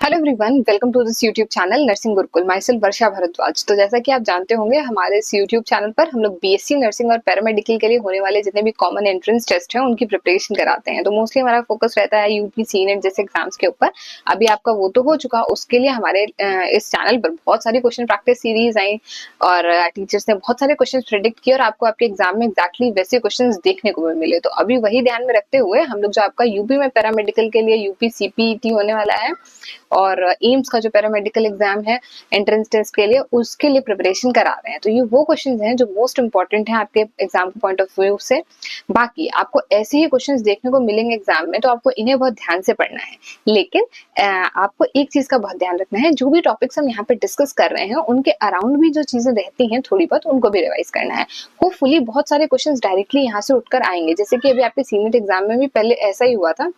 Hello everyone, welcome to this YouTube channel nursing Gurukul. Myself Varsha Bhardwaj. तो जैसा कि आप जानते होंगे, हमारे इस यूट्यूब चैनल पर हम लोग बीएससी नर्सिंग और पैरामेडिकल के लिए होने वाले जितने भी कॉमन एंट्रेंस टेस्ट हैं उनकी प्रिपरेशन कराते हैं। तो मोस्टली हमारा फोकस रहता है यूपी सीनेट जैसे एग्जाम्स के ऊपर। अभी आपका वो तो हो चुका, उसके लिए हमारे इस चैनल पर बहुत सारी क्वेश्चन प्रैक्टिस सीरीज आई और टीचर्स ने बहुत सारे क्वेश्चन प्रेडिक्ट किए और आपको आपके एग्जाम में एक्जैक्टली वैसे क्वेश्चन देखने को भी मिले। तो अभी वही ध्यान में रखते हुए हम लोग जो आपका यूपी में पैरामेडिकल के लिए यूपी सीपीईटी होने वाला है और एम्स का जो पैरामेडिकल एग्जाम है एंट्रेंस टेस्ट के लिए, उसके लिए प्रिपरेशन करा रहे हैं। तो ये वो क्वेश्चंस हैं जो मोस्ट इंपॉर्टेंट हैं आपके एग्जाम के पॉइंट ऑफ व्यू से। बाकी आपको ऐसे ही क्वेश्चंस देखने को मिलेंगे एग्जाम में, तो आपको इन्हें बहुत ध्यान से पढ़ना है। लेकिन आपको एक चीज का बहुत ध्यान रखना है, जो भी टॉपिक्स हम यहाँ पे डिस्कस कर रहे हैं उनके अराउंड भी जो चीजें रहती हैं थोड़ी बहुत, उनको भी रिवाइज करना है। होपफुली बहुत सारे क्वेश्चंस डायरेक्टली यहाँ से उठकर आएंगे, जैसे कि अभी आपके सीनेट एग्जाम में भी पहले ऐसा ही हुआ था।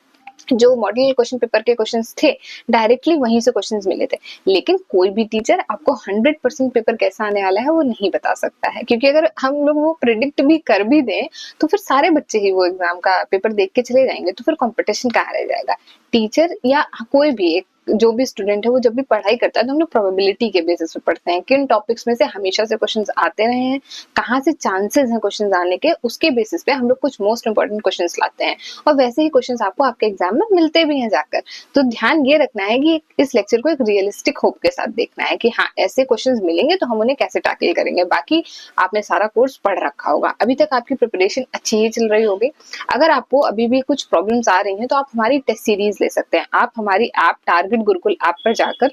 जो मॉडल क्वेश्चन पेपर के क्वेश्चंस थे डायरेक्टली वहीं से क्वेश्चंस मिले थे। लेकिन कोई भी टीचर आपको 100% पेपर कैसा आने वाला है वो नहीं बता सकता है, क्योंकि अगर हम लोग वो प्रिडिक्ट भी कर भी दें तो फिर सारे बच्चे ही वो एग्जाम का पेपर देख के चले जाएंगे, तो फिर कंपटीशन कहाँ रह जाएगा। टीचर या कोई भी एक जो भी स्टूडेंट है वो जब भी पढ़ाई करता है तो हम लोग प्रोबेबिलिटी के बेसिस पे पढ़ते हैं, किन टॉपिक्स में से हमेशा से क्वेश्चंस आते रहे हैं, कहाँ से चांसेस हैं क्वेश्चंस आने के, उसके बेसिस पे हम लोग कुछ मोस्ट इंपॉर्टेंट क्वेश्चंस लाते हैं और वैसे ही क्वेश्चंस आपको आपके एग्जाम में मिलते भी हैं जाकर। तो ध्यान ये रखना है कि इस लेक्चर को एक रियलिस्टिक होप के साथ देखना है कि हाँ ऐसे क्वेश्चंस मिलेंगे तो हम उन्हें कैसे टैकल करेंगे। बाकी आपने सारा कोर्स पढ़ रखा होगा, अभी तक आपकी प्रिपरेशन अच्छी ही चल रही होगी। अगर आपको अभी भी कुछ प्रॉब्लम्स आ रही हैं तो आप हमारी टेस्ट सीरीज ले सकते हैं। आप हमारी ऐप टारगेट गुरुकुल ऐप पर जाकर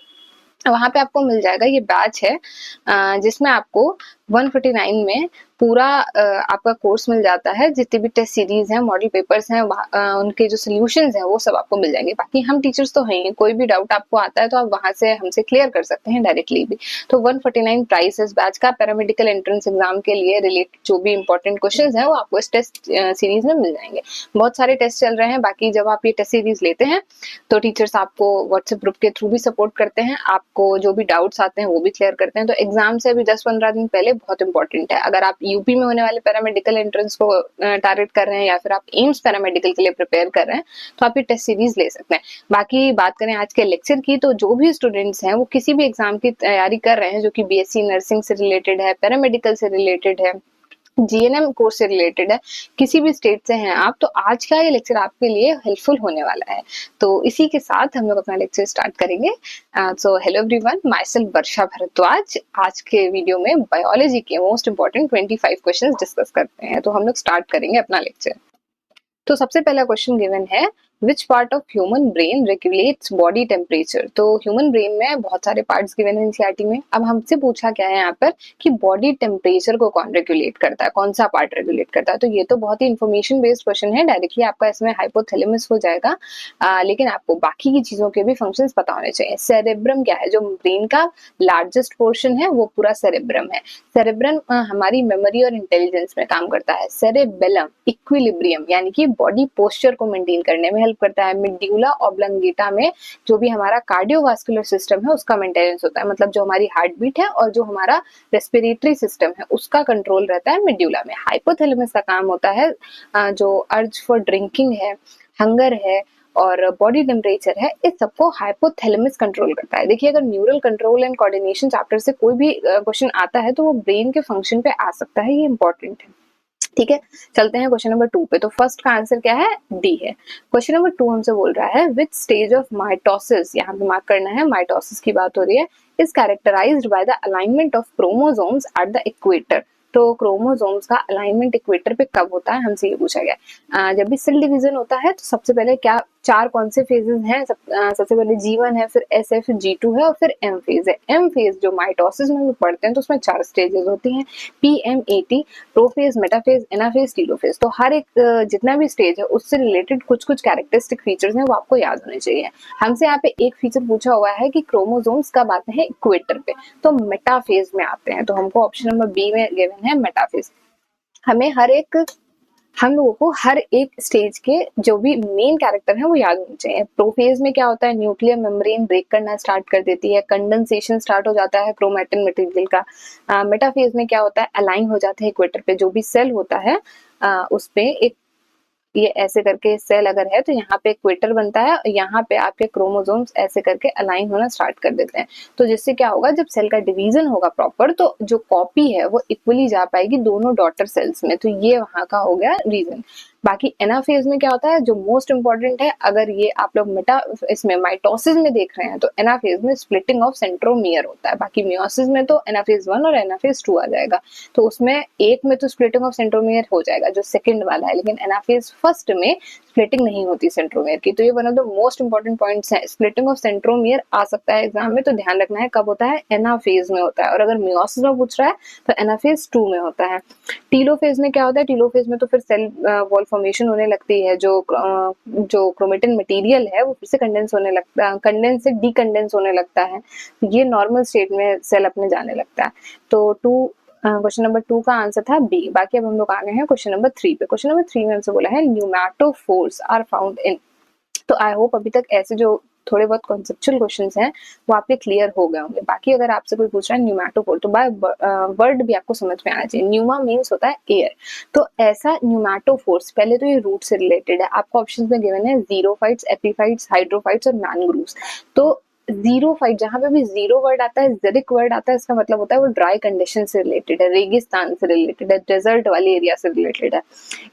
वहां पे आपको मिल जाएगा, ये बैच है जिसमें आपको 149 में पूरा आपका कोर्स मिल जाता है। जितने भी टेस्ट सीरीज हैं, मॉडल पेपर्स हैं, उनके जो सोल्यूशंस हैं वो सब आपको मिल जाएंगे। बाकी हम टीचर्स तो हैं ही, कोई भी डाउट आपको आता है तो आप वहां से हमसे क्लियर कर सकते हैं डायरेक्टली भी। तो 149 प्राइस इस बैच का पैरामेडिकल एंट्रेंस एग्जाम के लिए रिलेटेड जो भी इंपॉर्टेंट क्वेश्चन है वो आपको इस टेस्ट सीरीज में मिल जाएंगे। बहुत सारे टेस्ट चल रहे हैं। बाकी जब आप ये टेस्ट सीरीज लेते हैं तो टीचर्स आपको व्हाट्सएप ग्रुप के थ्रू भी सपोर्ट करते हैं, आपको जो भी डाउट्स आते हैं वो भी क्लियर करते हैं। तो एग्जाम से अभी 10-15 दिन पहले बहुत इंपॉर्टेंट है। अगर आप यूपी में होने वाले पैरामेडिकल एंट्रेंस को टारगेट कर रहे हैं या फिर आप एम्स पैरामेडिकल के लिए प्रिपेयर कर रहे हैं तो आप ये टेस्ट सीरीज ले सकते हैं। बाकी बात करें आज के लेक्चर की, तो जो भी स्टूडेंट्स हैं वो किसी भी एग्जाम की तैयारी कर रहे हैं जो कि बीएससी नर्सिंग से रिलेटेड है, पैरामेडिकल से रिलेटेड है, जीएनएम कोर्स से रिलेटेड है, किसी भी स्टेट से हैं आप, तो आज का ये लेक्चर आपके लिए हेल्पफुल होने वाला है। तो इसी के साथ हम लोग अपना लेक्चर स्टार्ट करेंगे। So hello everyone, myself Varsha Bhardwaj. आज के वीडियो में बायोलॉजी के मोस्ट इंपॉर्टेंट 25 क्वेश्चंस डिस्कस करते हैं। तो हम लोग स्टार्ट करेंगे अपना लेक्चर। तो सबसे पहला क्वेश्चन गिवन है, which part of human brain regulates body temperature. तो ह्यूमन ब्रेन में बहुत सारे पार्ट्स गिवन है एनसीईआरटी में। अब हमसे पूछा क्या है यहाँ पर कि बॉडी टेम्परेचर को कौन रेगुलेट करता है, कौन सा पार्ट रेगुलेट करता है। तो ये तो बहुत ही इन्फॉर्मेशन बेस्ड क्वेश्चन है, डायरेक्टली आपका इसमें हाइपोथैलेमस हो जाएगा। लेकिन आपको बाकी की चीजों के भी फंक्शंस पता होने चाहिए। सेरेब्रम क्या है, जो ब्रेन का लार्जेस्ट पोर्शन है वो पूरा सेरेब्रम है। सेरेब्रम हमारी मेमोरी और इंटेलिजेंस में काम करता है। सेरेबेलम इक्विलिब्रियम यानी कि बॉडी पोस्चर को मेंटेन करने में हेल्प करता है। मेड्यूला ऑब्लंगेटा में जो भी हमारा कार्डियोवास्कुलर सिस्टम है उसका मेंटेनेंस होता है, मतलब जो हमारी हार्ट बीट है और जो हमारा रेस्पिरेटरी सिस्टम है उसका कंट्रोल रहता है मेड्यूला में। हाइपोथैलेमस का काम होता है जो अर्ज फॉर ड्रिंकिंग है, हंगर है और बॉडी टेम्परेचर है, इस सबको हाइपोथैलेमस कंट्रोल करता है। देखिए, अगर neural control and coordination chapter से कोई भी क्वेश्चन आता है तो वो ब्रेन के फंक्शन पे आ सकता है, ये इंपॉर्टेंट है। ठीक है, चलते हैं क्वेश्चन नंबर 2 पे। तो फर्स्ट का आंसर क्या है, डी है। क्वेश्चन नंबर 2 हमसे बोल रहा है, विच स्टेज ऑफ माइटोसिस, यहाँ पे मार्क करना है, माइटोसिस की बात हो रही है, is characterized by the alignment of chromosomes at the equator. तो क्रोमोसोम्स का अलाइनमेंट इक्वेटर पे कब होता है, हमसे ये पूछा गया। जब भी सेल डिवीजन होता है तो सबसे पहले क्या चार कौन से फेजेस हैं, सबसे पहले G1 है, फिर S है, फिर G2 है और फिर M फेज है। M फेज जो माइटोसिस में पढ़ते हैं तो उसमें 4 स्टेजेस होती हैं, PMAT, prophase, metaphase, anaphase, telophase. तो हर एक जितना भी स्टेज है उससे रिलेटेड कुछ कुछ कैरेक्टरिस्टिक फीचर्स हैं वो आपको याद होने चाहिए। हमसे यहाँ पे एक फीचर पूछा हुआ है कि क्रोमोसोम्स कब आते हैं इक्वेटर पे, तो मेटाफेज में आते हैं। तो हमको ऑप्शन नंबर बी में गिवन है मेटाफेज। हम लोगों को हर एक स्टेज के जो भी मेन कैरेक्टर है वो याद होने चाहिए। प्रोफेज में क्या होता है, न्यूक्लियर मेम्ब्रेन ब्रेक करना स्टार्ट कर देती है, कंडेंसेशन स्टार्ट हो जाता है क्रोमैटिन मटेरियल का। मेटाफेज में क्या होता है, अलाइन हो जाते हैं इक्वेटर पे, जो भी सेल होता है उस पे एक ये ऐसे करके सेल अगर है तो यहाँ पे इक्वेटर बनता है, यहाँ पे आपके क्रोमोसोम्स ऐसे करके अलाइन होना स्टार्ट कर देते हैं। तो जिससे क्या होगा, जब सेल का डिवीजन होगा प्रॉपर, तो जो कॉपी है वो इक्वली जा पाएगी दोनों डॉटर सेल्स में। तो ये वहां का हो गया रीजन। बाकी एनाफेज में क्या होता है, जो मोस्ट इंपॉर्टेंट है, अगर ये आप लोग इसमें माइटोसिस में देख रहे हैं तो एनाफेज में स्प्लिटिंग ऑफ सेंट्रोमियर होता है। बाकी मियोसिस में तो एनाफेज 1 और एनाफेज 2 आ जाएगा। तो उसमें एक में तो स्प्लिटिंग ऑफ सेंट्रोमियर हो जाएगा जो सेकंड वाला है, लेकिन एनाफेज फर्स्ट में स्प्लिटिंग नहीं होती सेंट्रोमियर की। तो ये one of the most important points है। स्प्लिटिंग ऑफ सेंट्रोमियर आ सकता है एग्जाम में, तो ध्यान रखना है कब होता है, एनाफेज में होता है। और अगर मियोसिस में पूछ रहा है तो एनाफेज 2 में होता है। टीलोफेज में क्या होता है, टीलोफेज में तो फिर सेल वॉल फॉर्मेशन होने लगती है, जो क्रोमेटिन मटेरियल है वो फिर से कंडेंस होने लगता है, कंडेंस से डीकंडेंस होने लगता है। ये नॉर्मल स्टेट में सेल अपने जाने लगता है। तो क्वेश्चन नंबर 2 का आंसर था बी। बाकी अब हम लोग आ गए हैं क्वेश्चन नंबर 3 पे। क्वेश्चन नंबर 3 में हमसे बोला है न्यूमैटोफोर्स आर फाउंड इन। तो आई होप अभी तक ऐसे जो थोड़े बहुत कॉन्सेप्चुअल क्वेश्चंस हैं वो आपके क्लियर हो गए होंगे। बाकी अगर आपसे कोई पूछ रहा है न्यूमैटोफोर, तो बाय वर्ड भी आपको समझ में आना चाहिए। न्यूमा मीन्स होता है एयर। तो ऐसा न्यूमैटोफोर्स, पहले तो ये रूट से रिलेटेड है। आपको ऑप्शंस में गिवन है जीरोफाइट्स, एपीफाइट्स, हाइड्रोफाइट्स और मैनग्रूव्स। तो जीरोफाइट, जहां पे भी जीरो वर्ड आता है, जेरिक वर्ड आता है, इसका मतलब होता है वो ड्राई कंडीशन से रिलेटेड है, रेगिस्तान से रिलेटेड है, डेजर्ट वाले एरिया से रिलेटेड है।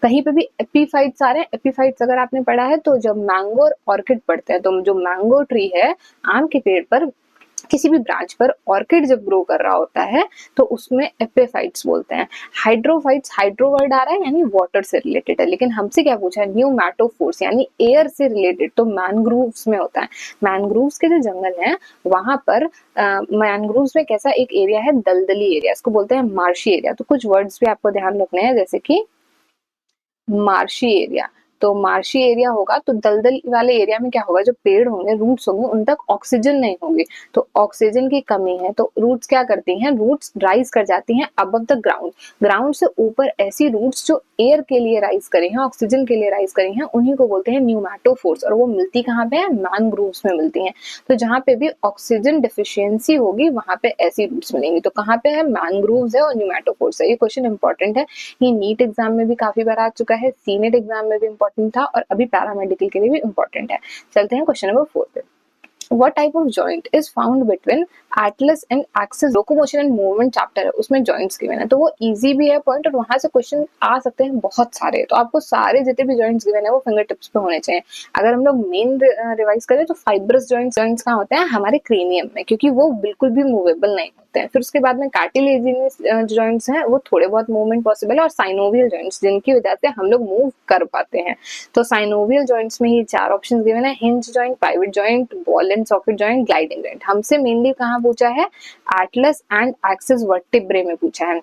कहीं पे भी एपीफाइट्स आ रहे हैं, एपीफाइट्स अगर आपने पढ़ा है तो जब मैंगो और ऑर्किड पढ़ते हैं, तो जो मैंगो ट्री है, आम के पेड़ पर किसी भी ब्रांच पर ऑर्किड जब ग्रो कर रहा होता है तो उसमें एपिफाइट्स बोलते हैं। हाइड्रोफाइट्स, हाइड्रो वर्ड आ रहा है यानी वाटर से रिलेटेड है, लेकिन हमसे क्या पूछा है, न्यूमैटोफोर्स यानी एयर से रिलेटेड, तो मैनग्रूव्स में होता है। मैनग्रूव्स के जो जंगल हैं वहां पर मैनग्रूव्स में कैसा एक एरिया है, दलदली एरिया, इसको बोलते हैं मार्शी एरिया। तो कुछ वर्ड्स भी आपको ध्यान रखने हैं, जैसे कि मार्शी एरिया। तो मार्शी एरिया होगा तो दलदल वाले एरिया में क्या होगा, जो पेड़ होंगे, रूट्स होंगे, उन तक ऑक्सीजन नहीं होगी, तो ऑक्सीजन की कमी है। तो रूट्स क्या करती हैं, रूट्स राइज कर जाती हैं अबव द ग्राउंड। ग्राउंड से ऊपर ऐसी रूट्स जो एयर के लिए राइज करी हैं, ऑक्सीजन के लिए राइज करी हैं, उन्हीं को बोलते हैं न्यूमैटोफोर्स। और वो मिलती कहाँ पे है, मैनग्रूव्स में मिलती हैं। तो जहाँ पे भी ऑक्सीजन डिफिशियंसी होगी वहां पे ऐसी रूट्स मिलेंगी। तो कहाँ पे है, मैनग्रूव्स है और न्यूमैटोफोर्स है। ये क्वेश्चन इंपॉर्टेंट है, ये नीट एग्जाम में भी काफी बार आ चुका है, सीनेट एग्जाम में भी इंपॉर्टेंट था और अभी पैरामेडिकल के लिए भी इंपॉर्टेंट है। चलते हैं क्वेश्चन नंबर 4 पे। What type of joint is found between atlas and axis? Locomotion and movement chapter है, उसमें जॉइंट्स गिवन है, तो वो इजी भी है पॉइंट, और वहां से क्वेश्चन आ सकते हैं बहुत सारे। तो आपको सारे जितने भी जॉइंट्स गिवन है वो फिंगर टिप्स पे होने चाहिए। अगर हम लोग मेन रिवाइज करें तो फाइब्रस जॉइंट्स कहाँ होते हैं, हमारे क्रेनियम में, क्योंकि वो बिल्कुल भी मूवेबल नहीं होते हैं। फिर उसके बाद में कार्टिलेजिनस जॉइंट्स हैं, वो थोड़े बहुत मूवमेंट पॉसिबल है, और साइनोवियल जॉइंट्स जिनकी वजह से हम लोग मूव कर पाते हैं। तो साइनोवियल जॉइंट्स में ही 4 ऑप्शन गिवन है, hinge joint, pivot joint, ball and socket joint, gliding joint. हमसे मेनली कहाँ पूछा है, एटलस एंड एक्सिस वर्टिब्रे में पूछा है।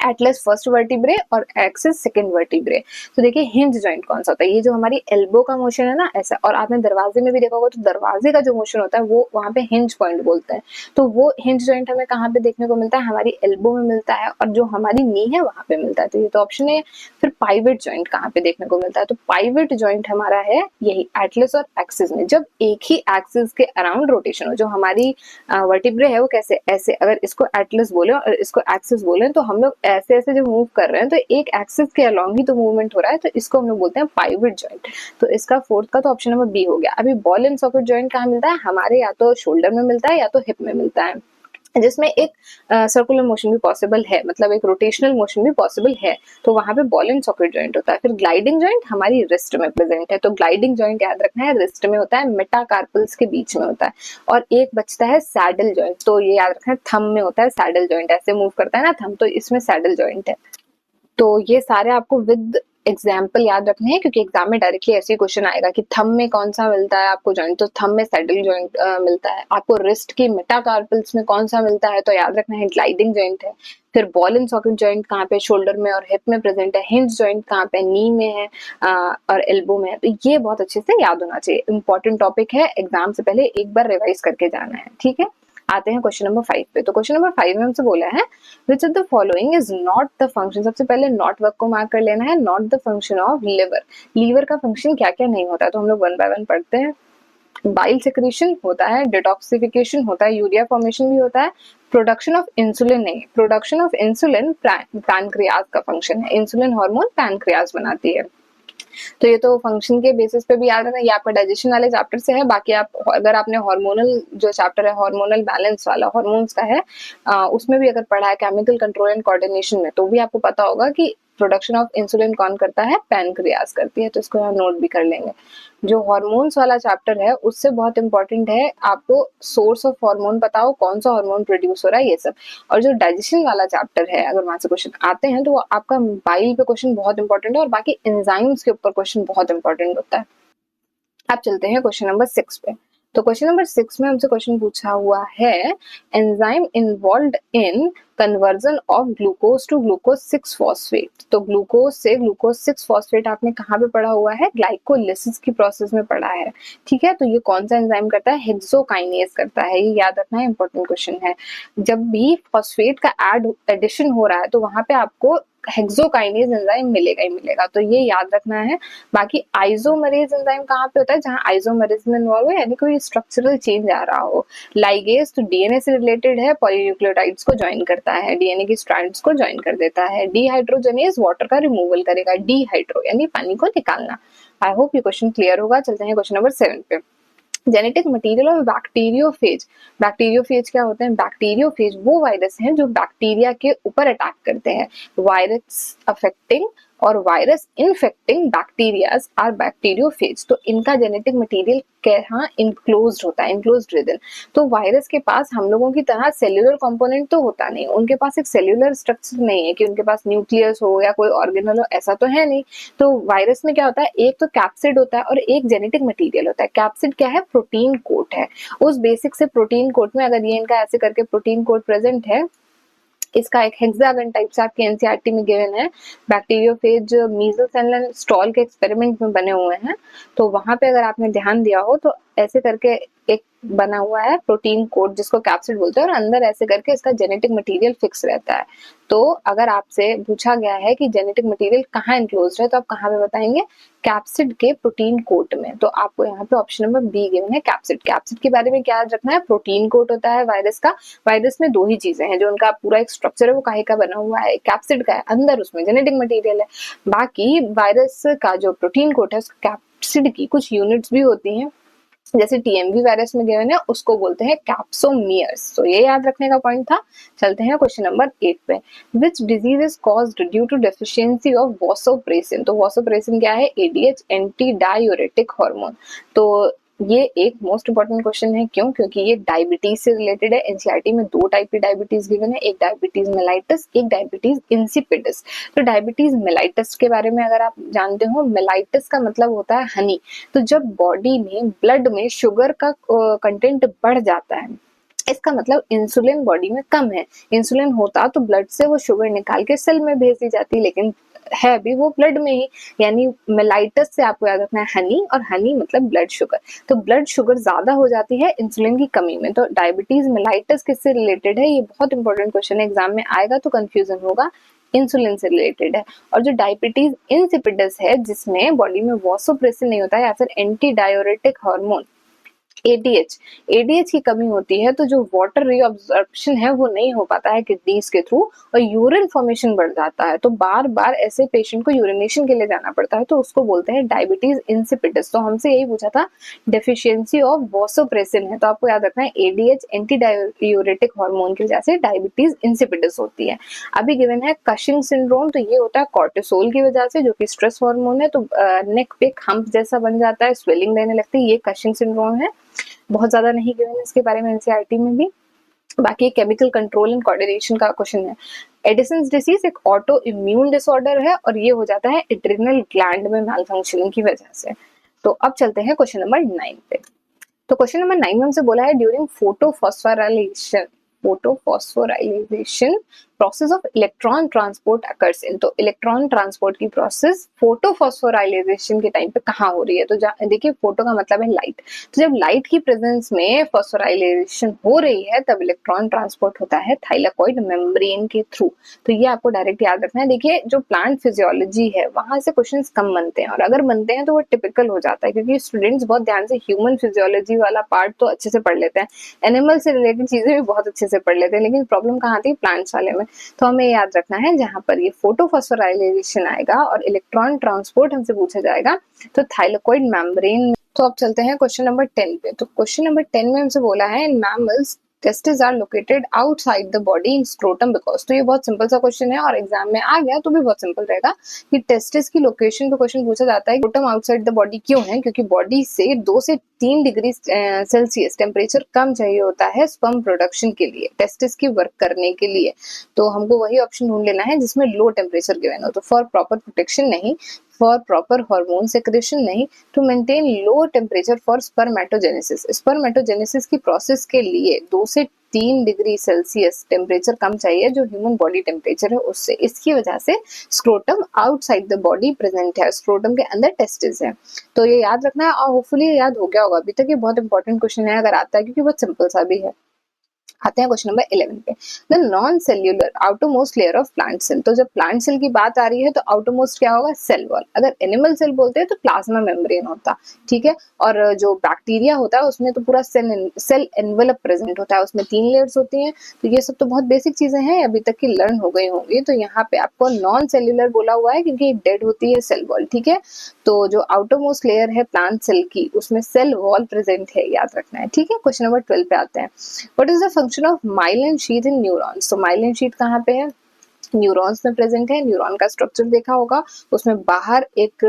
एटलस फर्स्ट वर्टिब्रे और एक्सिस सेकंड वर्टिब्रे। तो देखिए हिंज जॉइंट कौन सा होता है, ये जो हमारी एल्बो का मोशन है ना ऐसा, और आपने दरवाजे में भी देखा होगा तो दरवाजे का जो मोशन होता है वो वहां पे हिंज पॉइंट बोलते हैं। तो वो हिंज जॉइंट हमें कहाँ पे देखने को मिलता है, हमारी एल्बो में मिलता है, और जो हमारी नी है वहां पे मिलता है। तो ये तो ऑप्शन है। फिर पाइवट जॉइंट कहाँ पे देखने को मिलता है, तो पाइवट जॉइंट हमारा है यही एटलस और एक्सिस में, जब एक ही एक्सिस के अराउंड रोटेशन हो। जो हमारी वर्टिब्रे है वो कैसे, ऐसे, अगर इसको एटलस बोले और इसको एक्सिस बोले तो हम लोग ऐसे ऐसे जो मूव कर रहे हैं तो एक एक्सिस के अलॉन्ग ही तो मूवमेंट हो रहा है, तो इसको हम लोग बोलते हैं पाइवट जॉइंट। तो इसका फोर्थ का तो ऑप्शन नंबर बी हो गया। अभी बॉल एंड सॉकेट जॉइंट कहाँ मिलता है, हमारे या तो शोल्डर में मिलता है या तो हिप में मिलता है, जिसमें एक सर्कुलर मोशन भी पॉसिबल है, मतलब एक रोटेशनल मोशन भी पॉसिबल है। तो वहां पे बॉल एंड सॉकेट जॉइंट होता है। फिर ग्लाइडिंग जॉइंट हमारी रिस्ट में प्रेजेंट है, तो ग्लाइडिंग जॉइंट याद रखना है, रिस्ट में होता है, मेटाकार्पल्स के बीच में होता है। और एक बचता है सैडल जॉइंट, तो ये याद रखना है, थंब में होता है सैडल जॉइंट, ऐसे मूव करता है ना थंब, तो इसमें सैडल जॉइंट है। तो ये सारे आपको विद एग्जाम्पल याद रखने हैं, क्योंकि एग्जाम में डायरेक्टली ऐसे ही क्वेश्चन आएगा कि थंब में कौन सा मिलता है आपको जॉइंट, तो थंब में सैडल जॉइंट मिलता है। आपको रिस्ट की मेटाकार्पल्स में कौन सा मिलता है, तो याद रखना है ग्लाइडिंग जॉइंट है। फिर बॉल एंड सॉकेट जॉइंट कहाँ पे, शोल्डर में और हिप में प्रेजेंट है। हिंज जॉइंट कहाँ पे, नी में है और एल्बो में है। तो ये बहुत अच्छे से याद होना चाहिए, इंपॉर्टेंट टॉपिक है, एग्जाम से पहले एक बार रिवाइज करके जाना है, ठीक है। आते हैं क्वेश्चन नंबर 5 पे। तो क्वेश्चन नंबर 5 में हमसे बोला है which of the following is not the function. सबसे पहले नॉट वर्क को मार्क कर लेना है, not the function of liver. Liver का फंक्शन क्या क्या नहीं होता है, तो हम लोग 1 बाय 1 पढ़ते हैं। बाइल सिक्रीशन होता है, डिटॉक्सिफिकेशन होता है, यूरिया फॉर्मेशन भी होता है, प्रोडक्शन ऑफ इंसुलिन नहीं, प्रोडक्शन ऑफ इंसुलिन पैनक्रियाज का फंक्शन है, इंसुलिन हार्मोन पैनक्रियाज बनाती है। तो ये तो फंक्शन के बेसिस पे भी याद रखना, ये आपका डाइजेशन वाले चैप्टर से है। बाकी आप अगर आपने हार्मोनल जो चैप्टर है हार्मोनल बैलेंस वाला हार्मोन्स का है, उसमें भी अगर पढ़ा है केमिकल कंट्रोल एंड कोऑर्डिनेशन में, तो भी आपको पता होगा कि प्रोडक्शन ऑफ इंसुलिन कौन करता है, पैनक्रियाज करती है। तो इसको हम नोट भी कर लेंगे। जो हार्मोन्स वाला चैप्टर है उससे बहुत इंपॉर्टेंट है आपको सोर्स ऑफ हार्मोन बताओ, कौन सा हार्मोन प्रोड्यूस हो रहा है, ये सब। और जो डाइजेशन वाला चैप्टर है अगर वहां से क्वेश्चन आते हैं तो वो आपका बाइल पे क्वेश्चन बहुत इंपॉर्टेंट है, और बाकी एंजाइम्स के ऊपर क्वेश्चन बहुत इंपॉर्टेंट होता है। अब चलते हैं क्वेश्चन नंबर 6 पे। तो क्वेश्चन नंबर 6 में हमसे क्वेश्चन पूछा हुआ है, enzyme involved in conversion of glucose to glucose 6 phosphate. तो ग्लूकोज से ग्लूकोज 6 फॉस्फेट आपने कहाँ पे पढ़ा हुआ है, ग्लाइकोलिसिस की प्रोसेस में पढ़ा है। ठीक है, तो ये कौन सा एंजाइम करता है, हेक्सोकाइनेज करता है। ये याद रखना है, इंपॉर्टेंट क्वेश्चन है। जब भी फॉस्फेट का एडिशन हो रहा है तो वहां पे आपको हेक्सोकाइनेज एंजाइम मिलेगा ही मिलेगा, तो ये याद रखना है। बाकी आइसोमरेज एंजाइम कहाँ पे होता है, जहाँ आइसोमरेज में इन्वॉल्व है, यानी कोई स्ट्रक्चरल चेंज आ रहा हो। लाइगेज तो डीएनए से रिलेटेड है, पॉलीन्यूक्लियोटाइड्स को ज्वाइन करता है, डीएनए की स्ट्रैंड्स को ज्वाइन कर देता है। डीहाइड्रोजनेज वाटर का रिमूवल करेगा, डीहाइड्रो यानी पानी को निकालना। आई होप ये क्वेश्चन क्लियर होगा। चलते हैं क्वेश्चन नंबर 7 पे। जेनेटिक मटेरियल और बैक्टीरियोफेज। बैक्टीरियोफेज क्या होते हैं, बैक्टीरियोफेज वो वायरस हैं जो बैक्टीरिया के ऊपर अटैक करते हैं। Virus affecting or virus infecting bacterias are bacteriophage. तो इनका जेनेटिक मटेरियल यहाँ इनक्लोज्ड होता है, इनक्लोज्ड विदिन। तो वायरस के पास हम लोगों की तरह सेल्यूलर कंपोनेंट तो होता नहीं, उनके पास एक सेल्यूलर स्ट्रक्चर नहीं है कि उनके पास न्यूक्लियस हो या कोई ऑर्गेनल हो, ऐसा तो है नहीं। तो वायरस में क्या होता है, एक तो कैप्सिड होता है और एक जेनेटिक मटेरियल होता है। कैप्सिड क्या है, प्रोटीन कोट है। उस बेसिक से प्रोटीन कोट में अगर ये इनका ऐसे करके प्रोटीन कोट प्रेजेंट है, इसका एक हेक्सागन टाइप से आपके एनसीईआरटी में गिवन है। बैक्टीरियोफेज मीजल्स एंड स्टॉल के एक्सपेरिमेंट में बने हुए हैं, तो वहां पे अगर आपने ध्यान दिया हो तो ऐसे करके एक बना हुआ है प्रोटीन कोड जिसको कैप्सिड बोलते हैं, और अंदर ऐसे करके इसका जेनेटिक मटेरियल फिक्स रहता है। तो अगर आपसे पूछा गया है कि जेनेटिक मटेरियल कहाँ इनक्लोज्ड है, तो आप कहाँ पे बताएंगे, कैप्सिड के प्रोटीन कोट में। तो आपको यहाँ पे ऑप्शन नंबर बी गिवन है, कैप्सिड। कैप्सिड के बारे में क्या याद रखना है, प्रोटीन कोट होता है वायरस का। वायरस में दो ही चीजें हैं, जो उनका पूरा एक स्ट्रक्चर है वो काहे का बना हुआ है, कैप्सिड का है, अंदर उसमें जेनेटिक मटेरियल है। बाकी वायरस का जो प्रोटीन कोट है उसका कैप्सिड की कुछ यूनिट्स भी होती हैं, जैसे टीएमवी वायरस में गिवन है उसको बोलते हैं कैप्सोमियर्स। तो ये याद रखने का पॉइंट था। चलते हैं क्वेश्चन नंबर 8 पे। Which disease is caused due to deficiency of vasopressin. तो वासोप्रेसिन क्या है, एडीएच एंटी डायूरेटिक हार्मोन। तो ये एक मोस्ट इंपॉर्टेंट क्वेश्चन है, क्यों, क्योंकि ये डायबिटीज से रिलेटेड है। एनसीईआरटी में दो टाइप की डायबिटीज गिवन है, एक डायबिटीज मेलाइटस, एक डायबिटीज इंसिपिडस। तो डायबिटीज मेलाइटस के बारे में अगर आप जानते हो, मेलाइटस का मतलब होता है हनी। तो जब बॉडी में ब्लड में शुगर का कंटेंट बढ़ जाता है, इसका मतलब इंसुलिन बॉडी में कम है। इंसुलिन होता तो ब्लड से वो शुगर निकाल के सेल में भेज दी जाती, लेकिन है भी वो ब्लड में ही। यानी मेलाइटस से आपको याद रखना है हनी, और हनी मतलब ब्लड शुगर। तो ब्लड शुगर ज्यादा हो जाती है इंसुलिन की कमी में। तो डायबिटीज मेलाइटस किससे रिलेटेड है, ये बहुत इंपॉर्टेंट क्वेश्चन है, एग्जाम में आएगा तो कंफ्यूजन होगा, इंसुलिन से रिलेटेड है। और जो डायबिटीज इंसिपिडस है, जिसमें बॉडी में वासोप्रेसिन नहीं होता है या फिर anti diuretic hormone ADH, ADH की कमी होती है, तो जो वाटर रीअब्जॉर्प्शन है वो नहीं हो पाता है किडनीज के थ्रू, और यूरिन फॉर्मेशन बढ़ जाता है। तो बार बार ऐसे पेशेंट को यूरिनेशन के लिए जाना पड़ता है, तो उसको बोलते हैं डायबिटीज इंसिपिडस। तो हमसे यही पूछा था, डेफिशिएंसी ऑफ वासोप्रेसिन है, तो आपको याद रखना है एडीएच एंटी डायूरेटिक हार्मोन की वजह से डायबिटीज इंसिपिडस होती है। अभी गिवन है कशिंग सिंड्रोम, तो ये होता है कॉर्टिसोल की वजह से, जो कि स्ट्रेस हार्मोन है। तो नेक पे हम्प जैसा बन जाता है, स्वेलिंग रहने लगती है, ये कशिंग सिंड्रोम है। बहुत ज्यादा नहीं गिवन इसके बारे में एनसीईआरटी में भी। बाकी केमिकल कंट्रोल एंड कोऑर्डिनेशन का क्वेश्चन है। एडिसन्स डिसीज एक ऑटो इम्यून डिसऑर्डर है, और ये हो जाता है एड्रिनल ग्लैंड में मैलफंक्शनिंग की वजह से। तो अब चलते हैं क्वेश्चन नंबर 9 पे। तो क्वेश्चन नंबर 9 में हमसे बोला है, during photophosphorylation process of electron transport occurs in. तो इलेक्ट्रॉन ट्रांसपोर्ट की प्रोसेस फोटोफॉस्फोराइलेशन के टाइम पे कहाँ हो रही है, तो देखिए फोटो का मतलब है लाइट। तो जब लाइट की प्रेजेंस में फॉस्फोराइलेशन हो रही है तब इलेक्ट्रॉन ट्रांसपोर्ट होता है थाइलाकॉइड मेम्ब्रेन के थ्रू। तो ये आपको डायरेक्ट याद रखना है। देखिए जो प्लांट फिजियोलॉजी है वहां से क्वेश्चंस कम बनते हैं, और अगर बनते हैं तो वो टिपिकल हो जाता है, क्योंकि स्टूडेंट्स बहुत ध्यान से ह्यूमन फिजियोलॉजी वाला पार्ट तो अच्छे से पढ़ लेते हैं, एनिमल से रिलेटेड चीजें भी बहुत अच्छे से पढ़ लेते हैं, लेकिन प्रॉब्लम कहाँ आती है, प्लांट्स वाले में। तो हमें याद रखना है जहाँ पर ये फोटोफॉस्फोराइलेशन आएगा और इलेक्ट्रॉन ट्रांसपोर्ट हमसे पूछा जाएगा तो थाइलेकोइड मेम्ब्रेन। तो अब चलते हैं क्वेश्चन नंबर 10 पे। तो क्वेश्चन नंबर 10 में हमसे बोला है in mammals testis are located outside the body in scrotum because. तो ये बहुत सिंपल सा क्वेश्चन है और एग्जाम में आ गया तो भी बहुत सिंपल रहेगा कि टेस्टिस की लोकेशन पे क्वेश्चन पूछा जाता है स्क्रोटम आउटसाइड द बॉडी क्यों है, क्योंकि बॉडी से 2 से 3 डिग्री सेल्सियस टेम्परेचर कम चाहिए होता है स्पर्म प्रोडक्शन के लिए, टेस्टिस की वर्क करने के लिए। तो हमको वही ऑप्शन ढूंढ लेना है जिसमें लो टेम्परेचर गिवन हो। तो फॉर प्रॉपर प्रोटेक्शन नहीं, फॉर प्रॉपर हार्मोन सेक्रेशन नहीं, to maintain low temperature for spermatogenesis. Spermatogenesis की प्रोसेस के लिए 2 से 3 डिग्री सेल्सियस टेम्परेचर कम चाहिए जो ह्यूमन बॉडी टेम्परेचर है उससे। इसकी वजह से scrotum outside the body present है, स्क्रोटम के अंदर टेस्टिस है। तो ये याद रखना है और होपफुली याद हो गया होगा अभी तक। ये बहुत इंपॉर्टेंट क्वेश्चन है अगर आता है क्योंकि बहुत सिंपल सा भी है। आते हैं क्वेश्चन नंबर 11 पे। The non cellular outermost layer of plant cell. तो जब प्लांट सेल की बात आ रही है तो आउटरमोस्ट क्या होगा, सेल वॉल। अगर एनिमल सेल बोलते हैं तो प्लाज्मा मेम्ब्रेन होता, ठीक है। और जो बैक्टीरिया होता है उसमें तो पूरा सेल एनवेलप प्रेजेंट होता है, उसमें 3 लेयर्स होती हैं। तो ये सब तो बहुत बेसिक चीजें हैं, अभी तक की लर्न हो गई होंगी। तो यहाँ पे आपको नॉन सेल्यूलर बोला हुआ है क्योंकि डेड होती है सेल वॉल, ठीक है। तो जो आउटरमोस्ट लेयर है प्लांट सेल की उसमें सेल वॉल प्रेजेंट है, याद रखना है, ठीक है। क्वेश्चन नंबर 12 पे आते हैं। What is the function of myelin sheath in neurons. तो माइलिन शीथ कहाँ पे है, न्यूरॉन्स में प्रेजेंट है। न्यूरॉन का स्ट्रक्चर देखा होगा, उसमें बाहर एक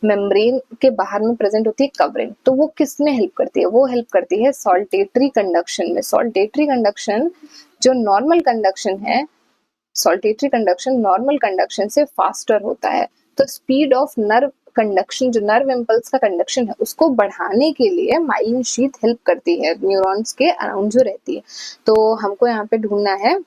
मेम्ब्रेन के बाहर में प्रेजेंट होती है कवरिंग। तो वो किस में हेल्प करती है, वो हेल्प करती है सॉल्टेटरी कंडक्शन में। सॉल्टेटरी कंडक्शन जो नॉर्मल कंडक्शन है, सॉल्टेटरी कंडक्शन नॉर्मल कंडक्शन से फास्टर होता है। तो स्पीड ऑफ नर्व कंडक्शन, जो नर्व इम्पल्स का कंडक्शन है उसको बढ़ाने के लिए माइलिन शीथ हेल्प करती है, न्यूरॉन्स के अराउंड जो रहती है। तो हमको यहाँ पे ढूंढना है